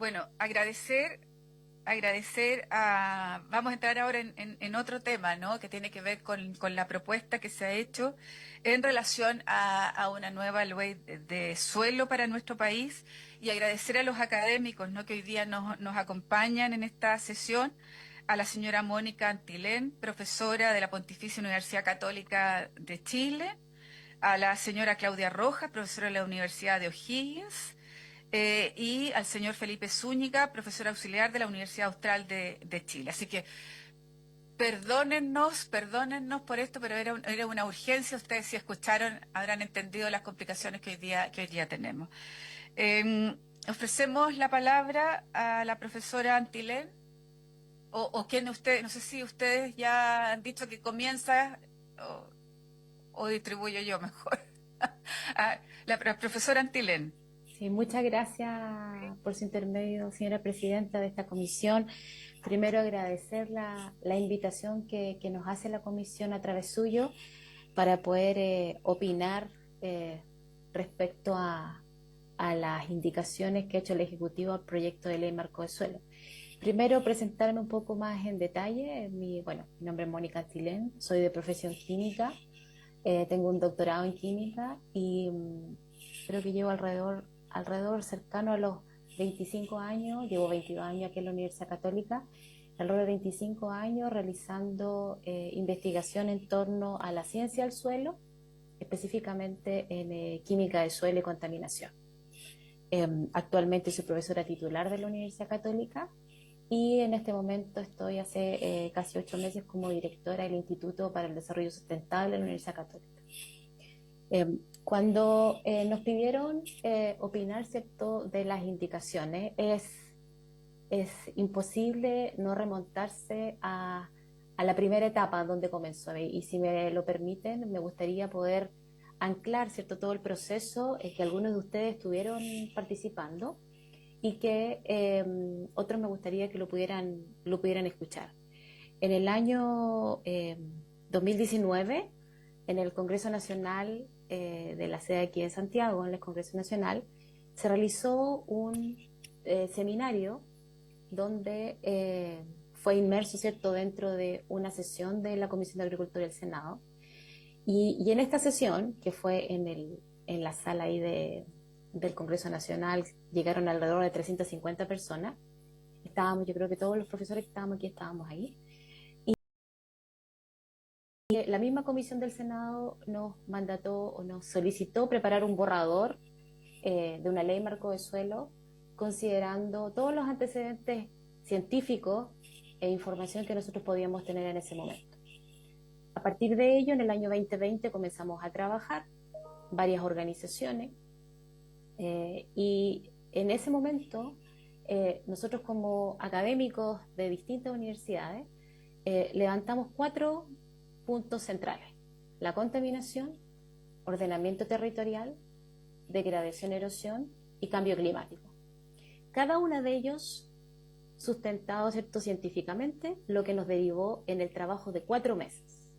Bueno, agradecer a... Vamos a entrar ahora en otro tema, ¿no? Que tiene que ver con la propuesta que se ha hecho en relación a una nueva ley de suelo para nuestro país y agradecer a los académicos, ¿no? Que hoy día nos acompañan en esta sesión, a la señora Mónica Antilén, profesora de la Pontificia Universidad Católica de Chile, a la señora Claudia Rojas, profesora de la Universidad de O'Higgins, y al señor Felipe Zúñiga, profesor auxiliar de la Universidad Austral de Chile. Así que perdónennos por esto, pero era una urgencia. Ustedes si escucharon habrán entendido las complicaciones que hoy día tenemos. Ofrecemos la palabra a la profesora Antilén, o quién ustedes, no sé si ustedes ya han dicho que comienza, o distribuyo yo mejor. La profesora Antilén. Sí, muchas gracias por su intermedio, señora presidenta de esta comisión. Primero agradecer la invitación que nos hace la comisión a través suyo para poder opinar respecto a las indicaciones que ha hecho el Ejecutivo al proyecto de ley marco de suelo. Primero, presentarme un poco más en detalle. Mi nombre es Mónica Antilén, soy de profesión química, tengo un doctorado en química y creo que llevo alrededor cercano a los 25 años, llevo 22 años aquí en la Universidad Católica, alrededor de 25 años realizando investigación en torno a la ciencia del suelo, específicamente en química de suelo y contaminación. Actualmente soy profesora titular de la Universidad Católica y en este momento estoy hace casi 8 meses como directora del Instituto para el Desarrollo Sustentable de la Universidad Católica. Cuando nos pidieron opinar, ¿cierto?, de las indicaciones, es imposible no remontarse a la primera etapa donde comenzó. Y si me lo permiten, me gustaría poder anclar, ¿cierto?, todo el proceso que algunos de ustedes estuvieron participando y que otros me gustaría que lo pudieran escuchar. En el año 2019, en el Congreso Nacional de la sede aquí en Santiago, en el Congreso Nacional, se realizó un seminario donde fue inmerso, ¿cierto?, dentro de una sesión de la Comisión de Agricultura del Senado. Y en esta sesión, que fue en la sala ahí del Congreso Nacional, llegaron alrededor de 350 personas. Yo creo que todos los profesores que estábamos aquí estábamos ahí. Y la misma comisión del Senado nos mandató o nos solicitó preparar un borrador de una ley marco de suelo, considerando todos los antecedentes científicos e información que nosotros podíamos tener en ese momento. A partir de ello, en el año 2020 comenzamos a trabajar varias organizaciones y en ese momento nosotros como académicos de distintas universidades levantamos 4 puntos centrales: la contaminación, ordenamiento territorial, degradación, erosión y cambio climático. Cada uno de ellos sustentado, ¿cierto?, científicamente, lo que nos derivó en el trabajo de 4 mesas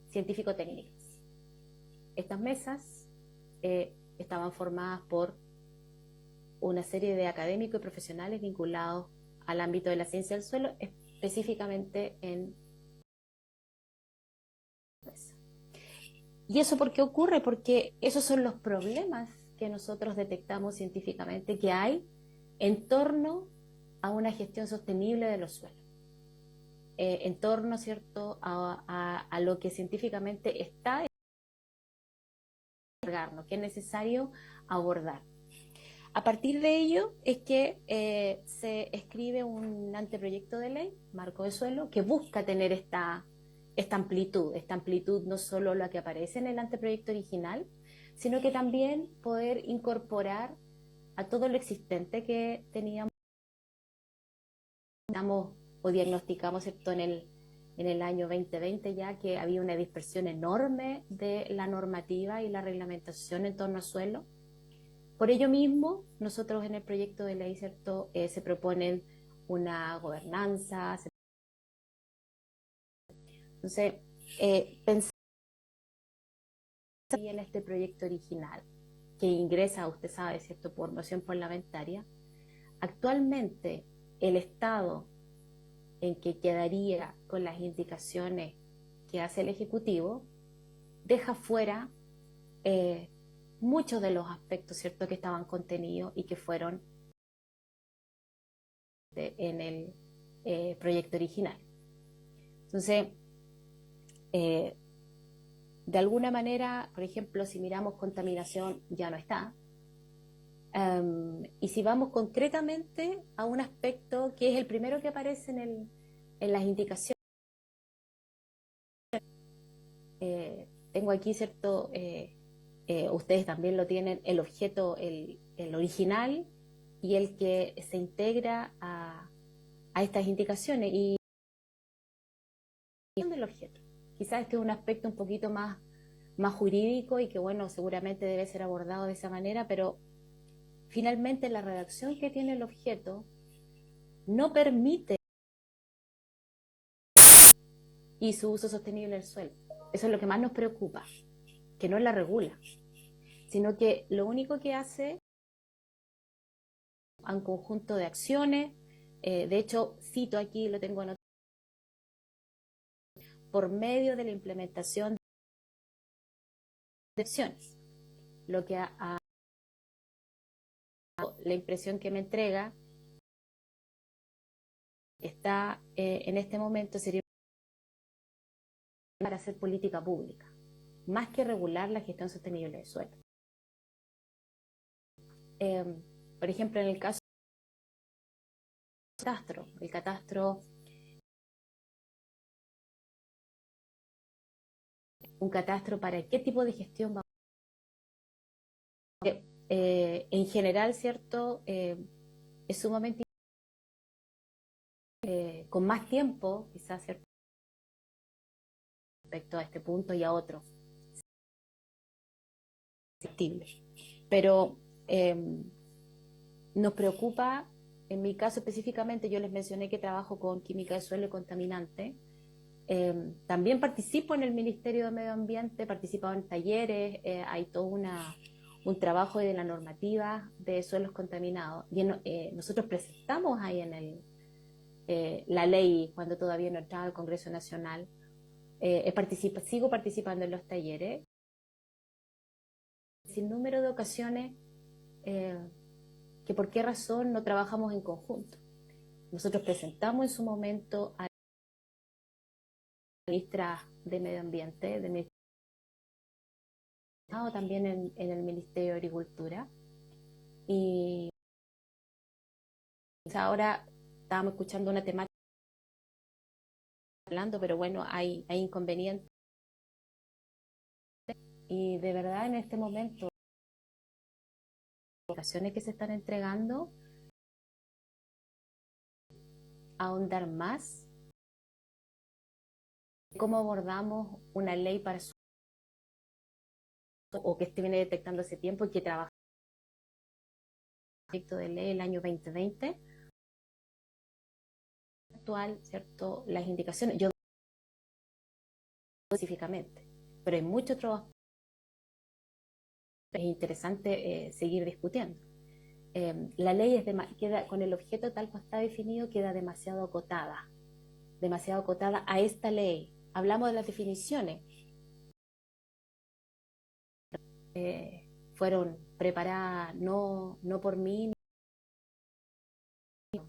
científico-técnicas. Estas mesas estaban formadas por una serie de académicos y profesionales vinculados al ámbito de la ciencia del suelo, específicamente en... ¿Y eso por qué ocurre? Porque esos son los problemas que nosotros detectamos científicamente que hay en torno a una gestión sostenible de los suelos, en torno, ¿cierto?, a lo que científicamente está que es necesario abordar. A partir de ello es que se escribe un anteproyecto de ley, marco de suelo, que busca tener esta amplitud, no solo la que aparece en el anteproyecto original, sino que también poder incorporar a todo lo existente que teníamos o diagnosticamos, ¿cierto?, en el año 2020, ya que había una dispersión enorme de la normativa y la reglamentación en torno al suelo. Por ello mismo, nosotros en el proyecto de ley, ¿cierto?, se proponen una gobernanza. Entonces, pensar en este proyecto original, que ingresa, usted sabe, ¿cierto?, por moción parlamentaria, Actualmente, el estado en que quedaría con las indicaciones que hace el Ejecutivo deja fuera muchos de los aspectos, ¿cierto?, que estaban contenidos y que fueron en el proyecto original. Entonces, de alguna manera, por ejemplo, si miramos contaminación, ya no está. Y si vamos concretamente a un aspecto que es el primero que aparece en las indicaciones, tengo aquí, ¿cierto? Ustedes también lo tienen, el objeto, el original y el que se integra a estas indicaciones. Y del objeto. Quizás este es un aspecto un poquito más jurídico y que, bueno, seguramente debe ser abordado de esa manera, pero finalmente la redacción que tiene el objeto no permite y su uso sostenible del suelo. Eso es lo que más nos preocupa, que no la regula, sino que lo único que hace es un conjunto de acciones. De hecho, cito aquí, lo tengo anotado, por medio de la implementación de acciones. Lo que la impresión que me entrega está en este momento sería para hacer política pública, más que regular la gestión sostenible del suelo. Por ejemplo, en el caso del el catastro, un catastro para qué tipo de gestión va a en general, ¿cierto? Es sumamente con más tiempo, quizás, ¿cierto?, respecto a este punto y a otro. Pero nos preocupa, en mi caso específicamente, yo les mencioné que trabajo con química de suelo y contaminante. También participo en el Ministerio de Medio Ambiente, he participado en talleres, hay todo un trabajo de la normativa de suelos contaminados. Y nosotros presentamos ahí en la ley cuando todavía no estaba el Congreso Nacional. Sigo participando en los talleres. Sin número de ocasiones que por qué razón no trabajamos en conjunto. Nosotros presentamos en su momento a la ministra de Medio Ambiente, también en el Ministerio de Agricultura. Y ahora estábamos escuchando una temática hablando, pero bueno, hay inconvenientes. Y de verdad en este momento, las ocasiones que se están entregando, ahondar más cómo abordamos una ley para su o que este viene detectando hace tiempo y que trabaja el proyecto de ley el año 2020 actual, ¿cierto? Las indicaciones, yo específicamente, pero hay mucho trabajo. Es interesante seguir discutiendo. La ley queda con el objeto tal como está definido, queda demasiado acotada a esta ley. Hablamos de las definiciones. Fueron preparadas no por mí,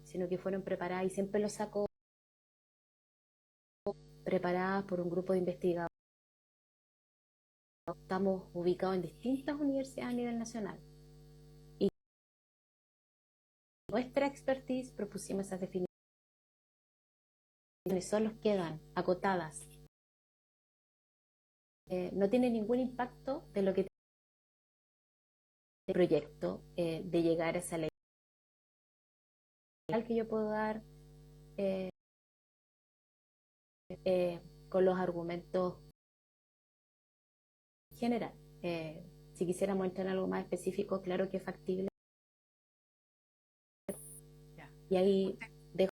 sino que fueron preparadas, y siempre lo saco, preparadas por un grupo de investigadores. Estamos ubicados en distintas universidades a nivel nacional. Y nuestra expertise propusimos esas definiciones. Solo quedan acotadas. No tiene ningún impacto de lo que el proyecto de llegar a esa ley que yo puedo dar con los argumentos general. Si quisiéramos entrar en algo más específico, claro que es factible. Ya. Y ahí dejo.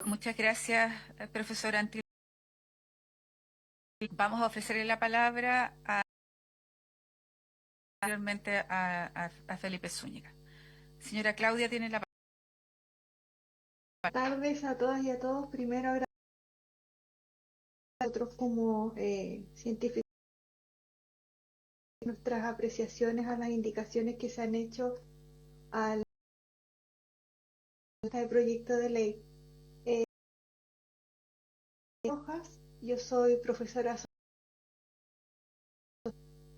Muchas gracias, profesora Antil. Vamos a ofrecerle la palabra a anteriormente a Felipe Zúñiga. Señora Claudia tiene la Buenas tardes a todas y a todos. Primero, agradecer a nosotros como científicos nuestras apreciaciones a las indicaciones que se han hecho al proyecto de ley. Rojas, yo soy profesora,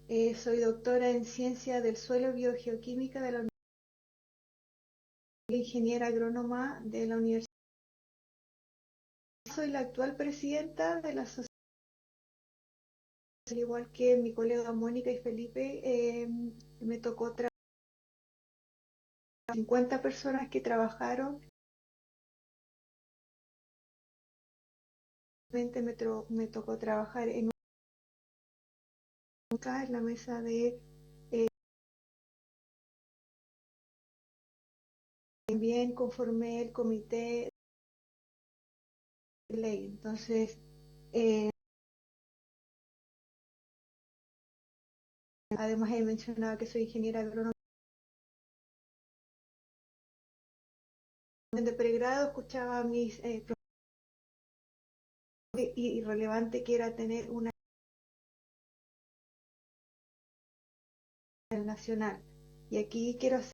soy doctora en Ciencia del Suelo y Biogeoquímica de la ingeniera agrónoma de la Universidad. Soy la actual presidenta de la sociedad, al igual que mi colega Mónica y Felipe, me tocó 50 personas que trabajaron. Me tocó trabajar en la mesa de también conformé el comité de ley. Entonces, además he mencionado que soy ingeniera agrónoma de pregrado, escuchaba a mis y relevante que era tener una nacional. Y aquí quiero hacer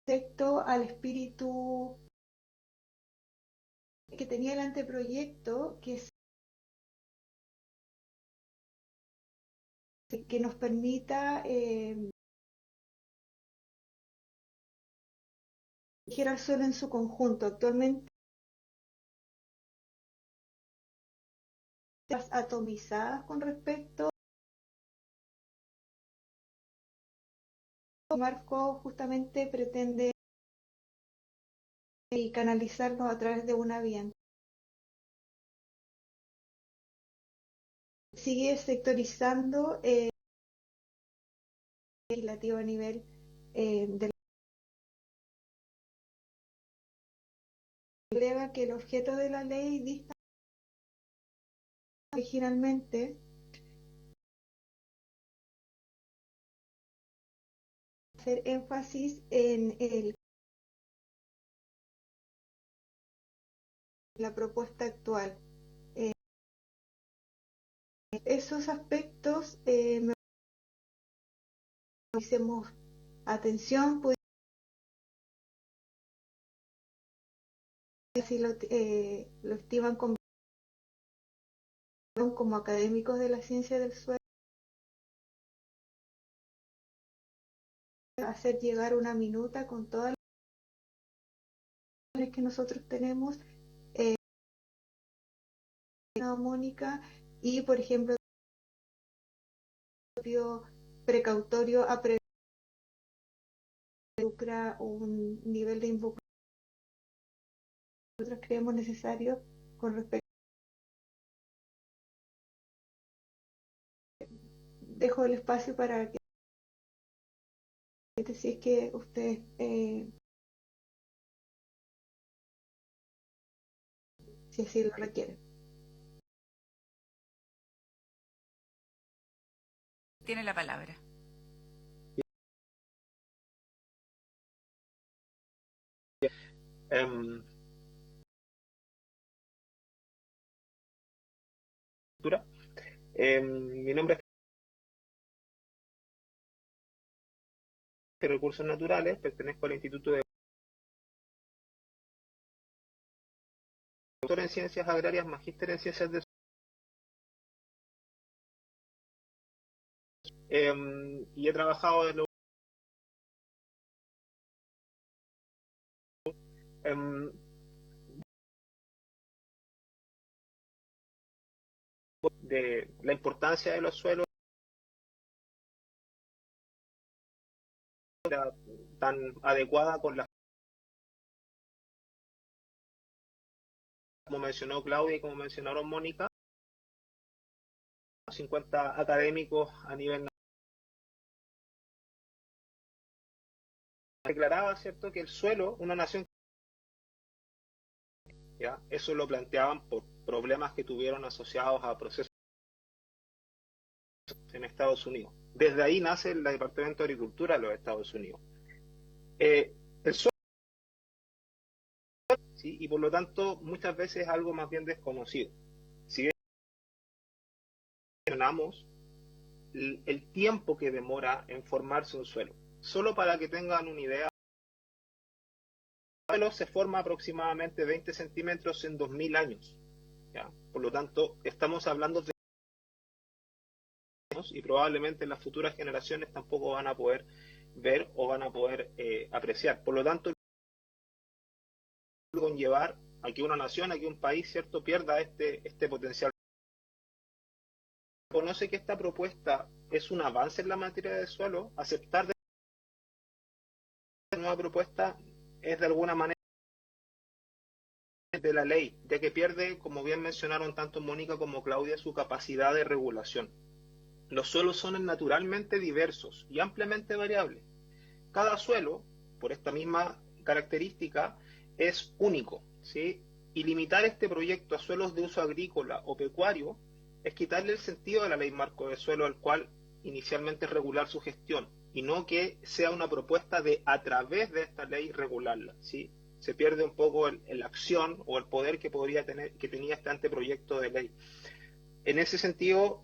respecto al espíritu que tenía el anteproyecto, que nos permita girar solo en su conjunto. Actualmente atomizadas con respecto al marco, justamente pretende y canalizarlos a través de una vía. Sigue sectorizando legislativo a nivel de la agrega que el objeto de la ley dista originalmente hacer énfasis en la propuesta actual. Esos aspectos hicimos atención, pues así lo estiman como académicos de la ciencia del suelo, hacer llegar una minuta con todas las que nosotros tenemos, Mónica, y por ejemplo, precautorio a un nivel de involucramiento que nosotros creemos necesario con respecto. Dejo el espacio para que si es que ustedes si así lo requieren. tiene la palabra. Mi nombre es Recursos Naturales, pertenezco al Instituto de Doctor en Ciencias Agrarias, Magíster en Ciencias de y he trabajado en de la importancia de los suelos tan adecuada con la, como mencionó Claudia y como mencionaron Mónica, 50 académicos a nivel nacional. Declaraba, ¿cierto?, que el suelo, una nación, ¿ya? Eso lo planteaban por problemas que tuvieron asociados a procesos en Estados Unidos. Desde ahí nace el Departamento de Agricultura de los Estados Unidos. El suelo, ¿sí? Y por lo tanto muchas veces es algo más bien desconocido. Si bien mencionamos el tiempo que demora en formarse un suelo, solo para que tengan una idea, el suelo se forma aproximadamente 20 centímetros en 2000 años. ¿Ya? Por lo tanto, estamos hablando de años y probablemente las futuras generaciones tampoco van a poder ver o van a poder apreciar. Por lo tanto, conllevar a que una nación, a que un país, ¿cierto?, pierda este potencial. Conoce que esta propuesta es un avance en la materia de suelo. Aceptar de la nueva propuesta es de alguna manera de la ley, ya que pierde, como bien mencionaron tanto Mónica como Claudia, su capacidad de regulación. Los suelos son naturalmente diversos y ampliamente variables. Cada suelo, por esta misma característica, es único, ¿sí? Y limitar este proyecto a suelos de uso agrícola o pecuario es quitarle el sentido de la ley marco de suelo, al cual inicialmente es regular su gestión, y no que sea una propuesta de a través de esta ley regularla, ¿sí? Se pierde un poco la acción o el poder que podría tener, que tenía este anteproyecto de ley. En ese sentido,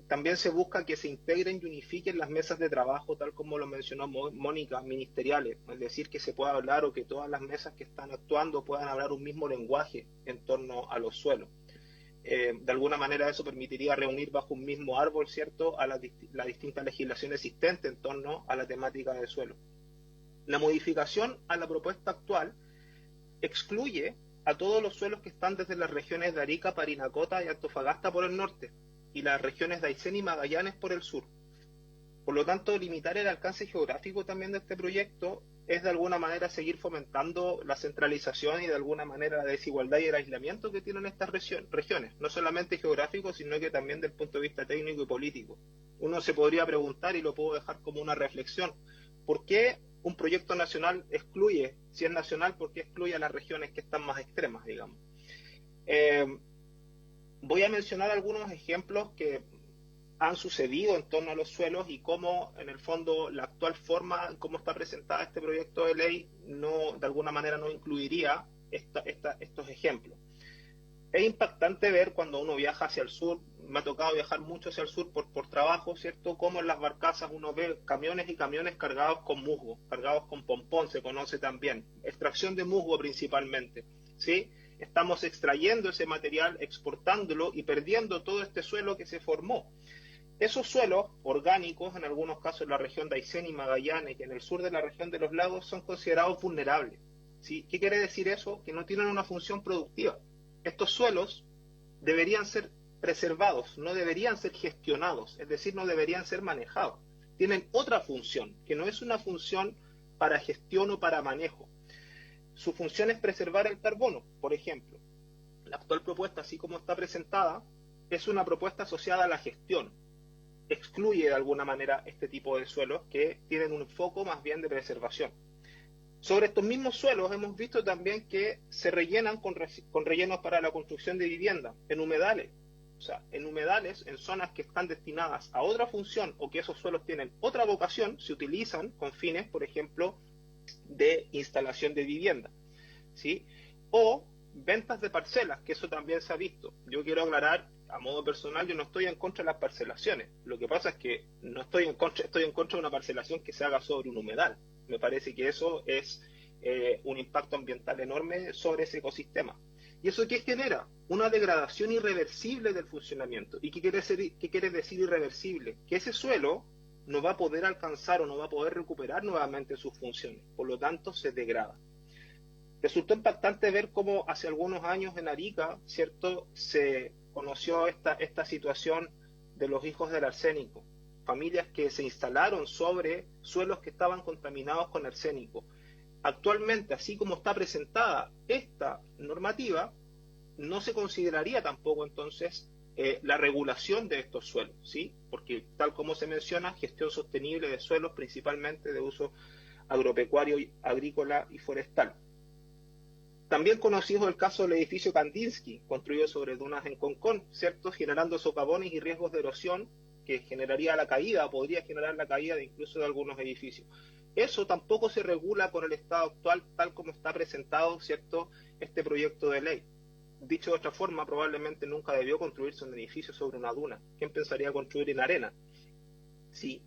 también se busca que se integren y unifiquen las mesas de trabajo, tal como lo mencionó Mónica, ministeriales, es decir, que se pueda hablar o que todas las mesas que están actuando puedan hablar un mismo lenguaje en torno a los suelos. De alguna manera eso permitiría reunir bajo un mismo árbol, ¿cierto?, a la distinta legislación existente en torno a la temática del suelo. La modificación a la propuesta actual excluye a todos los suelos que están desde las regiones de Arica, Parinacota y Antofagasta por el norte, y las regiones de Aysén y Magallanes por el sur. Por lo tanto, limitar el alcance geográfico también de este proyecto es de alguna manera seguir fomentando la centralización y de alguna manera la desigualdad y el aislamiento que tienen estas regiones, no solamente geográfico, sino que también desde el punto de vista técnico y político. Uno se podría preguntar, y lo puedo dejar como una reflexión, ¿por qué un proyecto nacional excluye, si es nacional, por qué excluye a las regiones que están más extremas, digamos? Voy a mencionar algunos ejemplos que han sucedido en torno a los suelos y cómo, en el fondo, la actual forma, cómo está presentada este proyecto de ley, no, de alguna manera no incluiría estos ejemplos. Es impactante ver cuando uno viaja hacia el sur, me ha tocado viajar mucho hacia el sur por trabajo, ¿cierto?, cómo en las barcazas uno ve camiones y camiones cargados con musgo, cargados con pompón, se conoce también, extracción de musgo principalmente, ¿sí? Estamos extrayendo ese material, exportándolo y perdiendo todo este suelo que se formó. Esos suelos orgánicos, en algunos casos en la región de Aysén y Magallanes y en el sur de la región de los lagos, son considerados vulnerables, ¿sí? ¿Qué quiere decir eso? Que no tienen una función productiva. Estos suelos deberían ser preservados, no deberían ser gestionados, es decir, no deberían ser manejados. Tienen otra función, que no es una función para gestión o para manejo. Su función es preservar el carbono, por ejemplo. La actual propuesta, así como está presentada, es una propuesta asociada a la gestión. Excluye de alguna manera este tipo de suelos que tienen un foco más bien de preservación. Sobre estos mismos suelos hemos visto también que se rellenan con rellenos para la construcción de vivienda, en humedales. O sea, en humedales, en zonas que están destinadas a otra función o que esos suelos tienen otra vocación, se utilizan con fines, por ejemplo, de instalación de vivienda, ¿sí? O ventas de parcelas, que eso también se ha visto. Yo quiero aclarar, a modo personal, yo no estoy en contra de las parcelaciones. Lo que pasa es que no estoy en contra de una parcelación que se haga sobre un humedal. Me parece que eso es un impacto ambiental enorme sobre ese ecosistema. ¿Y eso qué genera? Una degradación irreversible del funcionamiento. ¿Y qué quiere decir irreversible? Que ese suelo no va a poder alcanzar o no va a poder recuperar nuevamente sus funciones. Por lo tanto, se degrada. Resultó impactante ver cómo hace algunos años en Arica, ¿cierto?, se conoció esta situación de los hijos del arsénico. Familias que se instalaron sobre suelos que estaban contaminados con arsénico. Actualmente, así como está presentada esta normativa, no se consideraría tampoco entonces la regulación de estos suelos, ¿sí? Porque tal como se menciona, gestión sostenible de suelos principalmente de uso agropecuario, agrícola y forestal. También conocido el caso del edificio Kandinsky, construido sobre dunas en Concón, ¿cierto? Generando socavones y riesgos de erosión que generaría la caída, o podría generar la caída de incluso de algunos edificios. Eso tampoco se regula con el estado actual, tal como está presentado, ¿cierto?, este proyecto de ley. Dicho de otra forma, probablemente nunca debió construirse un edificio sobre una duna. ¿Quién pensaría construir en arena? Sí.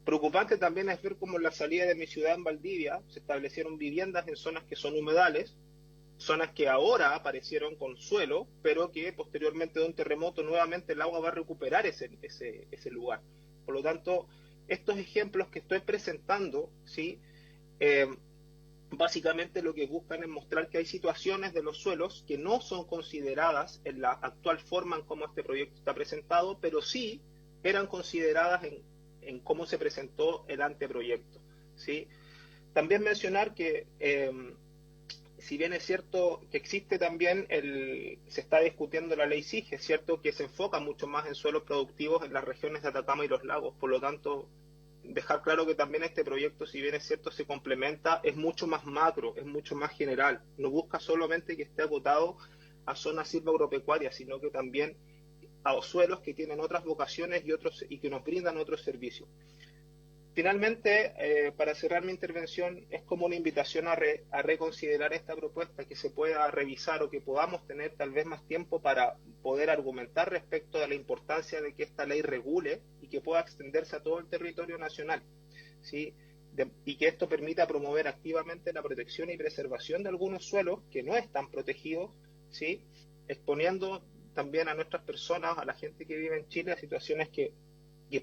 Preocupante también es ver cómo en la salida de mi ciudad, en Valdivia, se establecieron viviendas en zonas que son humedales, zonas que ahora aparecieron con suelo, pero que posteriormente de un terremoto nuevamente el agua va a recuperar ese lugar. Por lo tanto, estos ejemplos que estoy presentando, ¿sí? Básicamente lo que buscan es mostrar que hay situaciones de los suelos que no son consideradas en la actual forma en cómo este proyecto está presentado, pero sí eran consideradas en cómo se presentó el anteproyecto, ¿sí? También mencionar que si bien es cierto que existe también se está discutiendo la ley SIG, es cierto que se enfoca mucho más en suelos productivos en las regiones de Atacama y los lagos, por lo tanto, dejar claro que también este proyecto, si bien es cierto, se complementa, es mucho más macro, es mucho más general, no busca solamente que esté acotado a zonas silvagropecuarias, sino que también a suelos que tienen otras vocaciones y que nos brindan otros servicios. Finalmente, para cerrar mi intervención, es como una invitación a reconsiderar esta propuesta, que se pueda revisar o que podamos tener tal vez más tiempo para poder argumentar respecto de la importancia de que esta ley regule y que pueda extenderse a todo el territorio nacional, ¿sí? Y que esto permita promover activamente la protección y preservación de algunos suelos que no están protegidos, ¿sí? Exponiendo también a nuestras personas, a la gente que vive en Chile, a situaciones que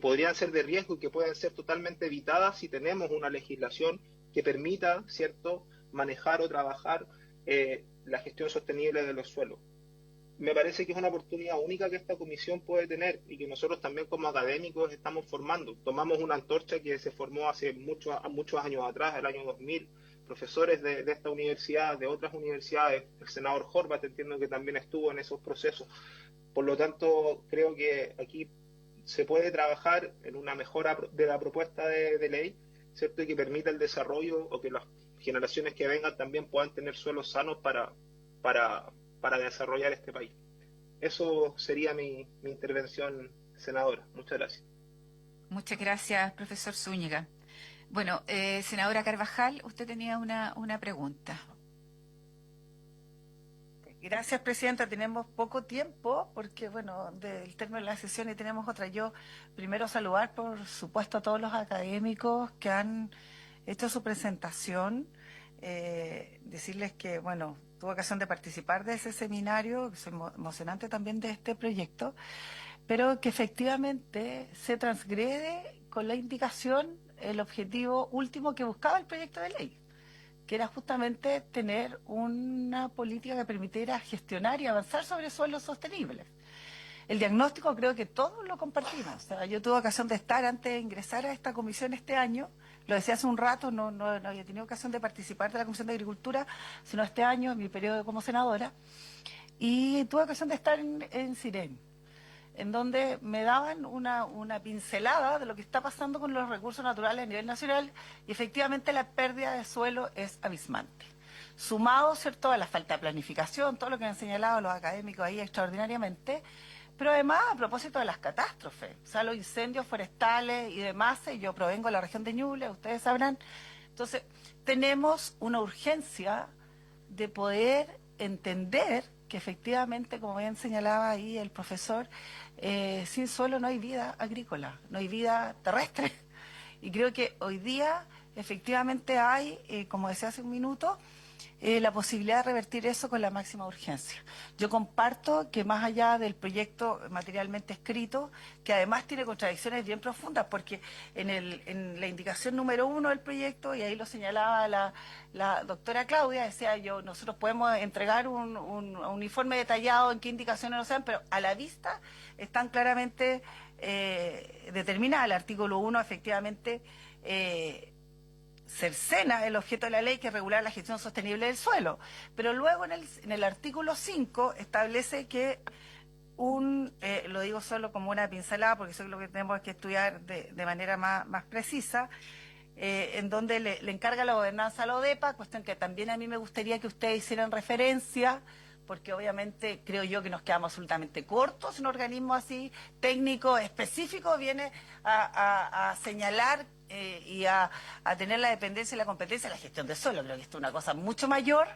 podrían ser de riesgo y que pueden ser totalmente evitadas si tenemos una legislación que permita, ¿cierto?, manejar o trabajar la gestión sostenible de los suelos. Me parece que es una oportunidad única que esta comisión puede tener y que nosotros también como académicos estamos formando. Tomamos una antorcha que se formó hace muchos años atrás, el año 2000, profesores de esta universidad, de otras universidades, el senador Horvath entiendo que también estuvo en esos procesos. Por lo tanto, creo que aquí se puede trabajar en una mejora de la propuesta de ley, ¿cierto? Y que permita el desarrollo o que las generaciones que vengan también puedan tener suelos sanos para desarrollar este país. Eso sería mi intervención, senadora. Muchas gracias. Muchas gracias, profesor Zúñiga. Bueno, senadora Carvajal, usted tenía una pregunta. Gracias, Presidenta. Tenemos poco tiempo porque, bueno, del término de la sesión y tenemos otra. Yo primero saludar, por supuesto, a todos los académicos que han hecho su presentación. Decirles que, bueno, tuve ocasión de participar de ese seminario, que es emocionante también de este proyecto, pero que efectivamente se transgrede con la indicación, el objetivo último que buscaba el proyecto de ley, que era justamente tener una política que permitiera gestionar y avanzar sobre suelos sostenibles. El diagnóstico creo que todos lo compartimos. O sea, yo tuve ocasión de estar antes de ingresar a esta comisión este año, lo decía hace un rato, no había tenido ocasión de participar de la Comisión de Agricultura, sino este año, en mi periodo como senadora, y tuve ocasión de estar en Cirén, en donde me daban una pincelada de lo que está pasando con los recursos naturales a nivel nacional, y efectivamente la pérdida de suelo es abismante. Sumado, ¿cierto?, a la falta de planificación, todo lo que han señalado los académicos ahí extraordinariamente, pero además a propósito de las catástrofes, o sea, los incendios forestales y demás. Yo provengo de la región de Ñuble, ustedes sabrán. Entonces, tenemos una urgencia de poder entender que efectivamente, como bien señalaba ahí el profesor, sin suelo no hay vida agrícola, no hay vida terrestre. Y creo que hoy día efectivamente hay, como decía hace un minuto, la posibilidad de revertir eso con la máxima urgencia. Yo comparto que más allá del proyecto materialmente escrito, que además tiene contradicciones bien profundas, porque en la indicación número 1 del proyecto, y ahí lo señalaba la doctora Claudia, decía nosotros podemos entregar un informe detallado en qué indicaciones no sean, pero a la vista están claramente determinadas. El artículo 1 efectivamente cercena el objeto de la ley, que es regular la gestión sostenible del suelo, pero luego en el artículo 5 establece que lo digo solo como una pincelada porque eso es lo que tenemos que estudiar de manera más precisa, en donde le encarga la gobernanza a la ODEPA, cuestión que también a mí me gustaría que ustedes hicieran referencia, porque obviamente creo yo que nos quedamos absolutamente cortos. Un organismo así técnico, específico, viene a señalar y a tener la dependencia y la competencia de la gestión de suelo. Creo que esto es una cosa mucho mayor,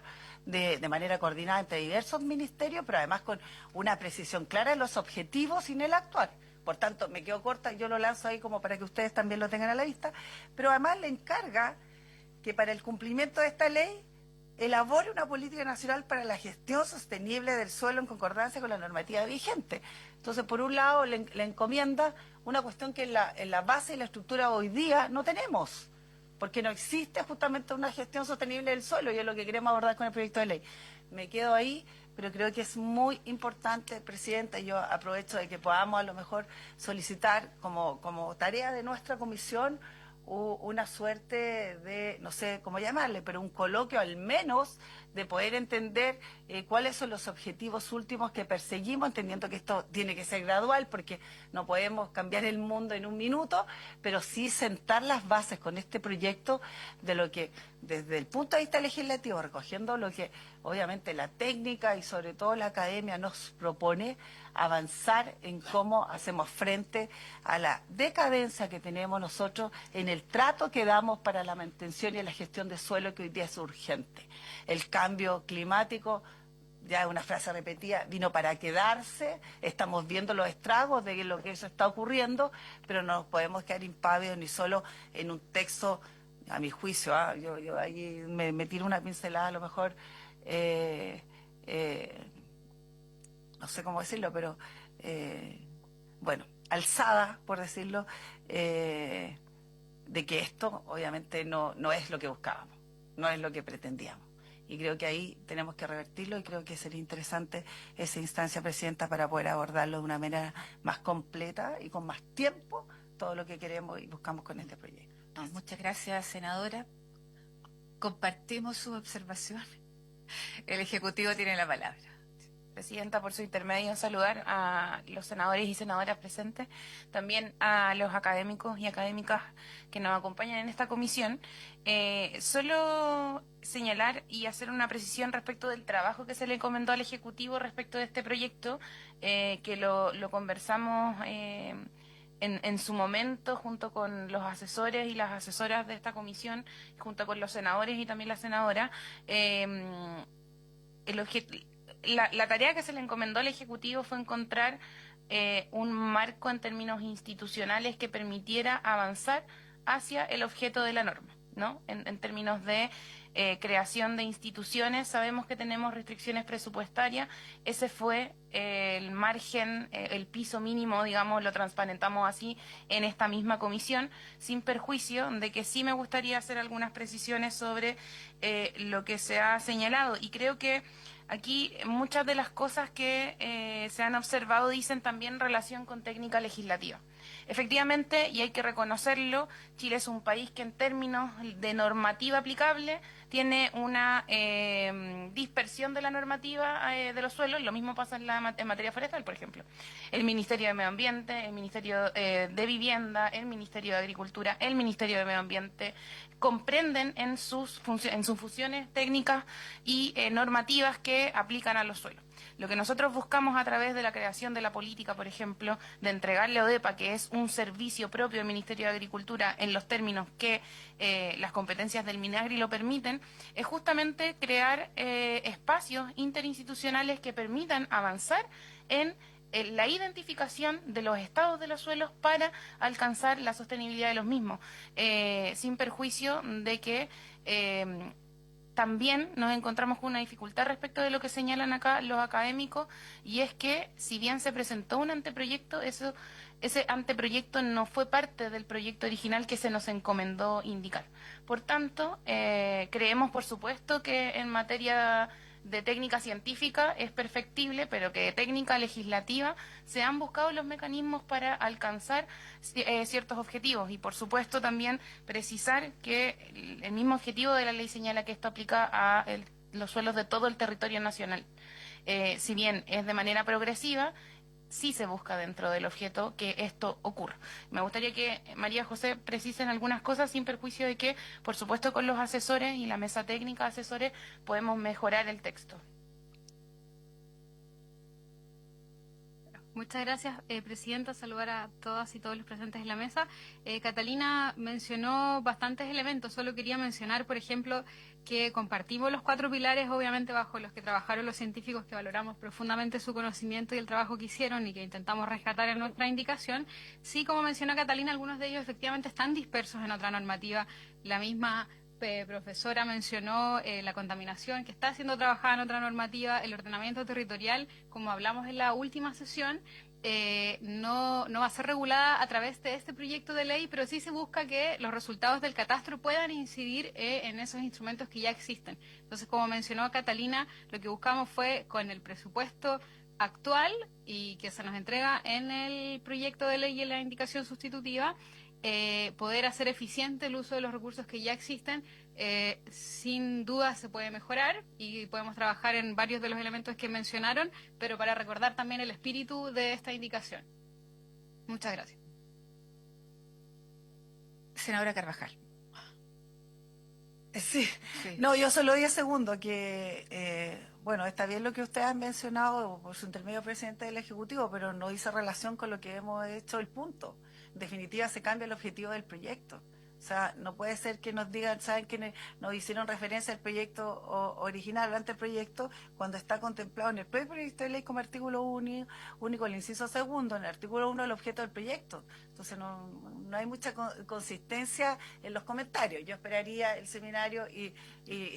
de manera coordinada entre diversos ministerios, pero además con una precisión clara en los objetivos y en el actuar. Por tanto, me quedo corta, yo lo lanzo ahí como para que ustedes también lo tengan a la vista, pero además le encarga que para el cumplimiento de esta ley elabore una política nacional para la gestión sostenible del suelo en concordancia con la normativa vigente. Entonces, por un lado, le encomienda una cuestión que en la base y la estructura hoy día no tenemos, porque no existe justamente una gestión sostenible del suelo, y es lo que queremos abordar con el proyecto de ley. Me quedo ahí, pero creo que es muy importante, Presidenta, y yo aprovecho de que podamos a lo mejor solicitar como tarea de nuestra comisión una suerte de, no sé cómo llamarle, pero un coloquio al menos de poder entender cuáles son los objetivos últimos que perseguimos, entendiendo que esto tiene que ser gradual porque no podemos cambiar el mundo en un minuto, pero sí sentar las bases con este proyecto de lo que desde el punto de vista legislativo, recogiendo lo que obviamente la técnica y sobre todo la academia nos propone, avanzar en cómo hacemos frente a la decadencia que tenemos nosotros en el trato que damos para la mantención y la gestión de suelo, que hoy día es urgente. El cambio climático, ya es una frase repetida, vino para quedarse. Estamos viendo los estragos de lo que eso está ocurriendo, pero no nos podemos quedar impávidos ni solo en un texto, a mi juicio, yo ahí me tiro una pincelada a lo mejor, no sé cómo decirlo, pero bueno, alzada, por decirlo, de que esto obviamente no es lo que buscábamos, no es lo que pretendíamos. Y creo que ahí tenemos que revertirlo, y creo que sería interesante esa instancia, Presidenta, para poder abordarlo de una manera más completa y con más tiempo todo lo que queremos y buscamos con este proyecto. No, muchas gracias, senadora. Compartimos sus observaciones. El Ejecutivo tiene la palabra. Presidenta, por su intermedio, saludar a los senadores y senadoras presentes, también a los académicos y académicas que nos acompañan en esta comisión. Solo señalar y hacer una precisión respecto del trabajo que se le encomendó al Ejecutivo respecto de este proyecto, que lo conversamos en su momento junto con los asesores y las asesoras de esta comisión, junto con los senadores y también la senadora. La tarea que se le encomendó al Ejecutivo fue encontrar un marco en términos institucionales que permitiera avanzar hacia el objeto de la norma, ¿no? En términos de creación de instituciones, sabemos que tenemos restricciones presupuestarias. Ese fue el margen, el piso mínimo, digamos, lo transparentamos así en esta misma comisión, sin perjuicio de que sí me gustaría hacer algunas precisiones sobre lo que se ha señalado. Y creo que aquí muchas de las cosas que se han observado dicen también relación con técnica legislativa. Efectivamente, y hay que reconocerlo, Chile es un país que en términos de normativa aplicable tiene una dispersión de la normativa de los suelos. Lo mismo pasa en materia forestal, por ejemplo. El Ministerio de Medio Ambiente, el Ministerio de Vivienda, el Ministerio de Agricultura, el Ministerio de Medio Ambiente comprenden en sus funciones técnicas y normativas que aplican a los suelos. Lo que nosotros buscamos a través de la creación de la política, por ejemplo, de entregarle a ODEPA, que es un servicio propio del Ministerio de Agricultura en los términos que las competencias del MINAGRI lo permiten, es justamente crear espacios interinstitucionales que permitan avanzar en la identificación de los estados de los suelos para alcanzar la sostenibilidad de los mismos, sin perjuicio de que también nos encontramos con una dificultad respecto de lo que señalan acá los académicos, y es que si bien se presentó un anteproyecto, ese anteproyecto no fue parte del proyecto original que se nos encomendó indicar. Por tanto, creemos, por supuesto, que en materia de técnica científica es perfectible, pero que de técnica legislativa se han buscado los mecanismos para alcanzar ciertos objetivos, y por supuesto también precisar que el mismo objetivo de la ley señala que esto aplica a los suelos de todo el territorio nacional. Si bien es de manera progresiva, sí se busca dentro del objeto que esto ocurra. Me gustaría que María José precisen algunas cosas sin perjuicio de que, por supuesto, con los asesores y la mesa técnica de asesores podemos mejorar el texto. Muchas gracias, Presidenta. Saludar a todas y todos los presentes en la mesa. Catalina mencionó bastantes elementos. Solo quería mencionar, por ejemplo, que compartimos los 4 pilares, obviamente bajo los que trabajaron los científicos, que valoramos profundamente su conocimiento y el trabajo que hicieron y que intentamos rescatar en nuestra indicación. Sí, como mencionó Catalina, algunos de ellos efectivamente están dispersos en otra normativa. La misma profesora mencionó la contaminación que está siendo trabajada en otra normativa, el ordenamiento territorial, como hablamos en la última sesión, no va a ser regulada a través de este proyecto de ley, pero sí se busca que los resultados del catastro puedan incidir en esos instrumentos que ya existen. Entonces, como mencionó Catalina, lo que buscamos fue con el presupuesto actual y que se nos entrega en el proyecto de ley y en la indicación sustitutiva, poder hacer eficiente el uso de los recursos que ya existen. Sin duda se puede mejorar y podemos trabajar en varios de los elementos que mencionaron, pero para recordar también el espíritu de esta indicación. Muchas gracias. Senadora Carvajal. Sí, Sí. no, yo solo 10 segundos, que bueno, está bien lo que ustedes han mencionado por su intermedio presidente del Ejecutivo, pero no hizo relación con lo que hemos hecho el punto. En definitiva, se cambia el objetivo del proyecto. O sea, no puede ser que nos digan, saben que nos hicieron referencia al proyecto original, al anteproyecto, cuando está contemplado en el propio proyecto de ley como artículo único, el inciso segundo, en el artículo 1, el objeto del proyecto. Entonces no hay mucha consistencia en los comentarios. Yo esperaría el seminario y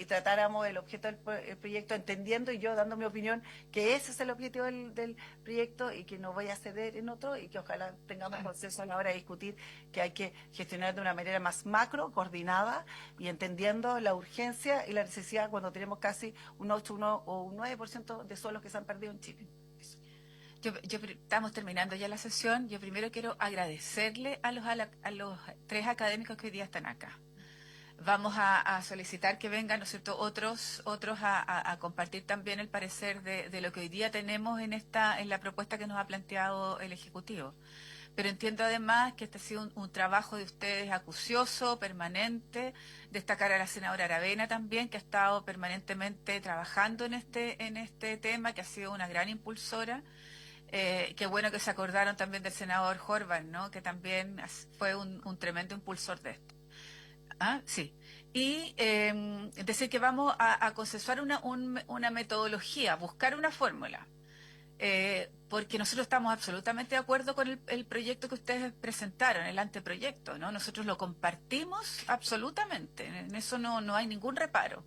tratáramos el objeto del proyecto, entendiendo y yo dando mi opinión que ese es el objetivo del proyecto y que no voy a ceder en otro, y que ojalá tengamos consenso a la hora de discutir que hay que gestionar de una manera más macro, coordinada y entendiendo la urgencia y la necesidad cuando tenemos casi un 8 o un 9% de suelos que se han perdido en Chile. Estamos terminando ya la sesión. Yo primero quiero agradecerle a los 3 académicos que hoy día están acá. Vamos a solicitar que vengan, ¿no es cierto?, otros a compartir también el parecer de lo que hoy día tenemos en la propuesta que nos ha planteado el Ejecutivo. Pero entiendo además que este ha sido un trabajo de ustedes acucioso, permanente. Destacar a la senadora Aravena también, que ha estado permanentemente trabajando en este tema, que ha sido una gran impulsora. Qué bueno que se acordaron también del senador Horvath, ¿no?, que también fue un tremendo impulsor de esto. Ah, sí. Y decir que vamos a consensuar una metodología, buscar una fórmula. Porque nosotros estamos absolutamente de acuerdo con el proyecto que ustedes presentaron, el anteproyecto, ¿no? Nosotros lo compartimos absolutamente, en eso no hay ningún reparo.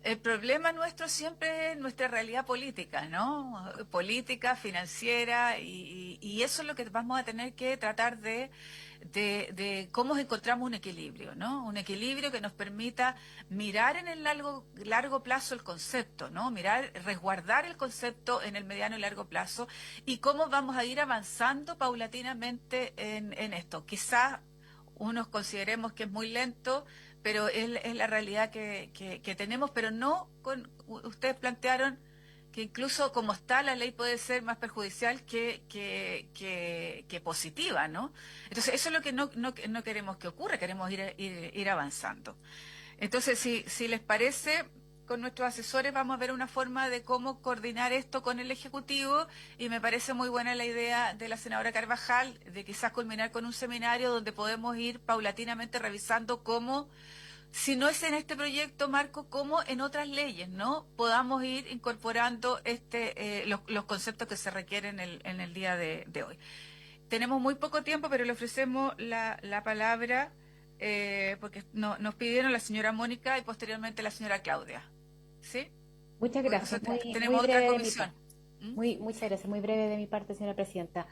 El problema nuestro siempre es nuestra realidad política, ¿no? Política, financiera, y eso es lo que vamos a tener que tratar de cómo encontramos un equilibrio, ¿no? Un equilibrio que nos permita mirar en el largo plazo el concepto, ¿no? Resguardar el concepto en el mediano y largo plazo, y cómo vamos a ir avanzando paulatinamente en esto. Quizás unos consideremos que es muy lento, pero es la realidad que tenemos, pero ustedes plantearon que incluso como está la ley puede ser más perjudicial que positiva, ¿no? Entonces eso es lo que no queremos que ocurra, queremos ir avanzando. Entonces, si les parece, con nuestros asesores vamos a ver una forma de cómo coordinar esto con el Ejecutivo, y me parece muy buena la idea de la senadora Carvajal de quizás culminar con un seminario donde podemos ir paulatinamente revisando cómo, si no es en este proyecto, Marco, cómo en otras leyes, ¿no?, podamos ir incorporando los conceptos que se requieren en el día de hoy. Tenemos muy poco tiempo, pero le ofrecemos la palabra porque nos pidieron la señora Mónica y posteriormente la señora Claudia. ¿Sí? Muchas gracias. Tenemos Muy otra breve de mi comisión. parte. Muchas gracias. Muy breve de mi parte, señora presidenta.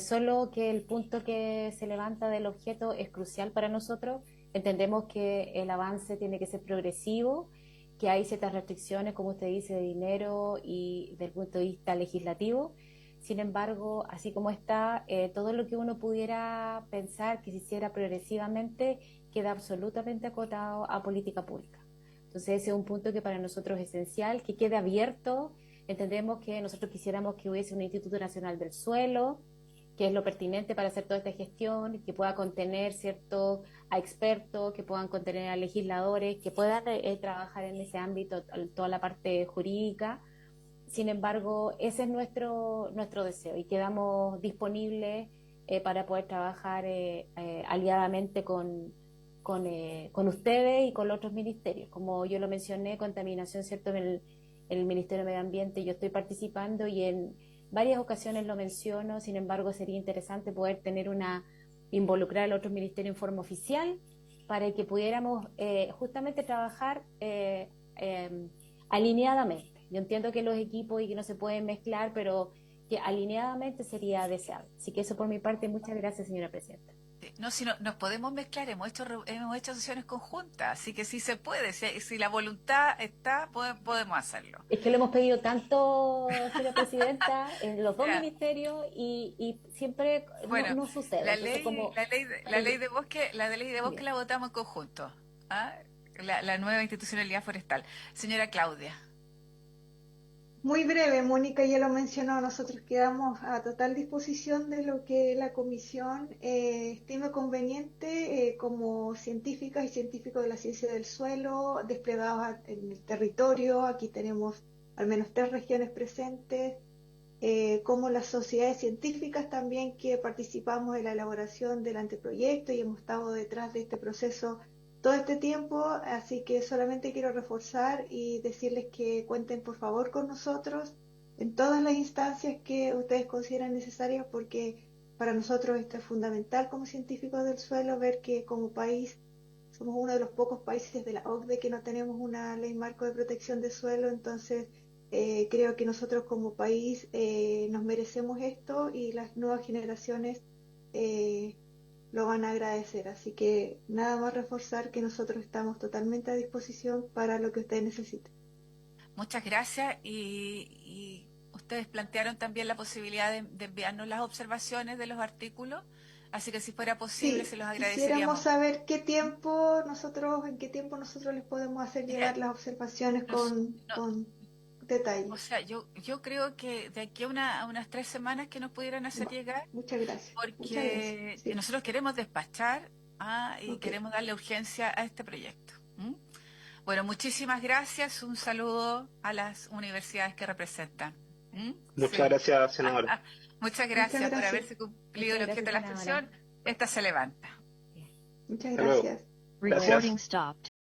Solo que el punto que se levanta del objeto es crucial para nosotros. Entendemos que el avance tiene que ser progresivo, que hay ciertas restricciones, como usted dice, de dinero y del punto de vista legislativo. Sin embargo, así como está, todo lo que uno pudiera pensar que se hiciera progresivamente queda absolutamente acotado a política pública. Entonces ese es un punto que para nosotros es esencial, que quede abierto Entendemos que nosotros quisiéramos que hubiese un Instituto Nacional del Suelo, que es lo pertinente para hacer toda esta gestión, que pueda contener, ¿cierto?, a expertos, que puedan contener a legisladores, que puedan trabajar en ese ámbito, toda la parte jurídica. Sin embargo, ese es nuestro deseo y quedamos disponibles para poder trabajar aliadamente con ustedes y con los otros ministerios. Como yo lo mencioné, contaminación, ¿cierto?, en el Ministerio de Medio Ambiente yo estoy participando y en varias ocasiones lo menciono. Sin embargo, sería interesante poder involucrar al otro ministerio en forma oficial para que pudiéramos justamente trabajar alineadamente. Yo entiendo que los equipos y que no se pueden mezclar, pero que alineadamente sería deseable. Así que eso por mi parte. Muchas gracias, señora presidenta. No, si no, nos podemos mezclar, hemos hecho sesiones conjuntas, así que sí se puede, si la voluntad está, podemos hacerlo. Es que lo hemos pedido tanto, señora presidenta, en los dos Ya. ministerios y siempre Bueno, no sucede. la Entonces, ley de bosque la votamos en conjunto, ¿ah? La nueva institucionalidad forestal. Señora Claudia. Muy breve, Mónica ya lo mencionó, nosotros quedamos a total disposición de lo que la comisión estime conveniente como científicas y científicos de la ciencia del suelo desplegados en el territorio. Aquí tenemos al menos 3 regiones presentes, como las sociedades científicas también que participamos en la elaboración del anteproyecto y hemos estado detrás de este proceso todo este tiempo, así que solamente quiero reforzar y decirles que cuenten por favor con nosotros en todas las instancias que ustedes consideran necesarias, porque para nosotros esto es fundamental como científicos del suelo, ver que como país somos uno de los pocos países de la OCDE que no tenemos una ley marco de protección de suelo. Entonces creo que nosotros como país nos merecemos esto y las nuevas generaciones lo van a agradecer. Así que nada más reforzar que nosotros estamos totalmente a disposición para lo que ustedes necesiten. Muchas gracias y ustedes plantearon también la posibilidad de enviarnos las observaciones de los artículos, así que si fuera posible Sí, se los quisiéramos agradeceríamos. saber en qué tiempo nosotros les podemos hacer llegar las observaciones con detalle. O sea, yo creo que de aquí a unas 3 semanas que nos pudieran hacer llegar, Muchas gracias. Muchas porque gracias. Sí. nosotros queremos despachar y Ok. queremos darle urgencia a este proyecto. ¿Mm? Bueno, muchísimas gracias. Un saludo a las universidades que representan. ¿Mm? Muchas Sí. gracias, senadora. Muchas gracias por gracias. haberse cumplido el Muchas objeto de la gracias, senadora. sesión. Esta se levanta. Muchas Hasta luego. gracias. Gracias. Recording stopped.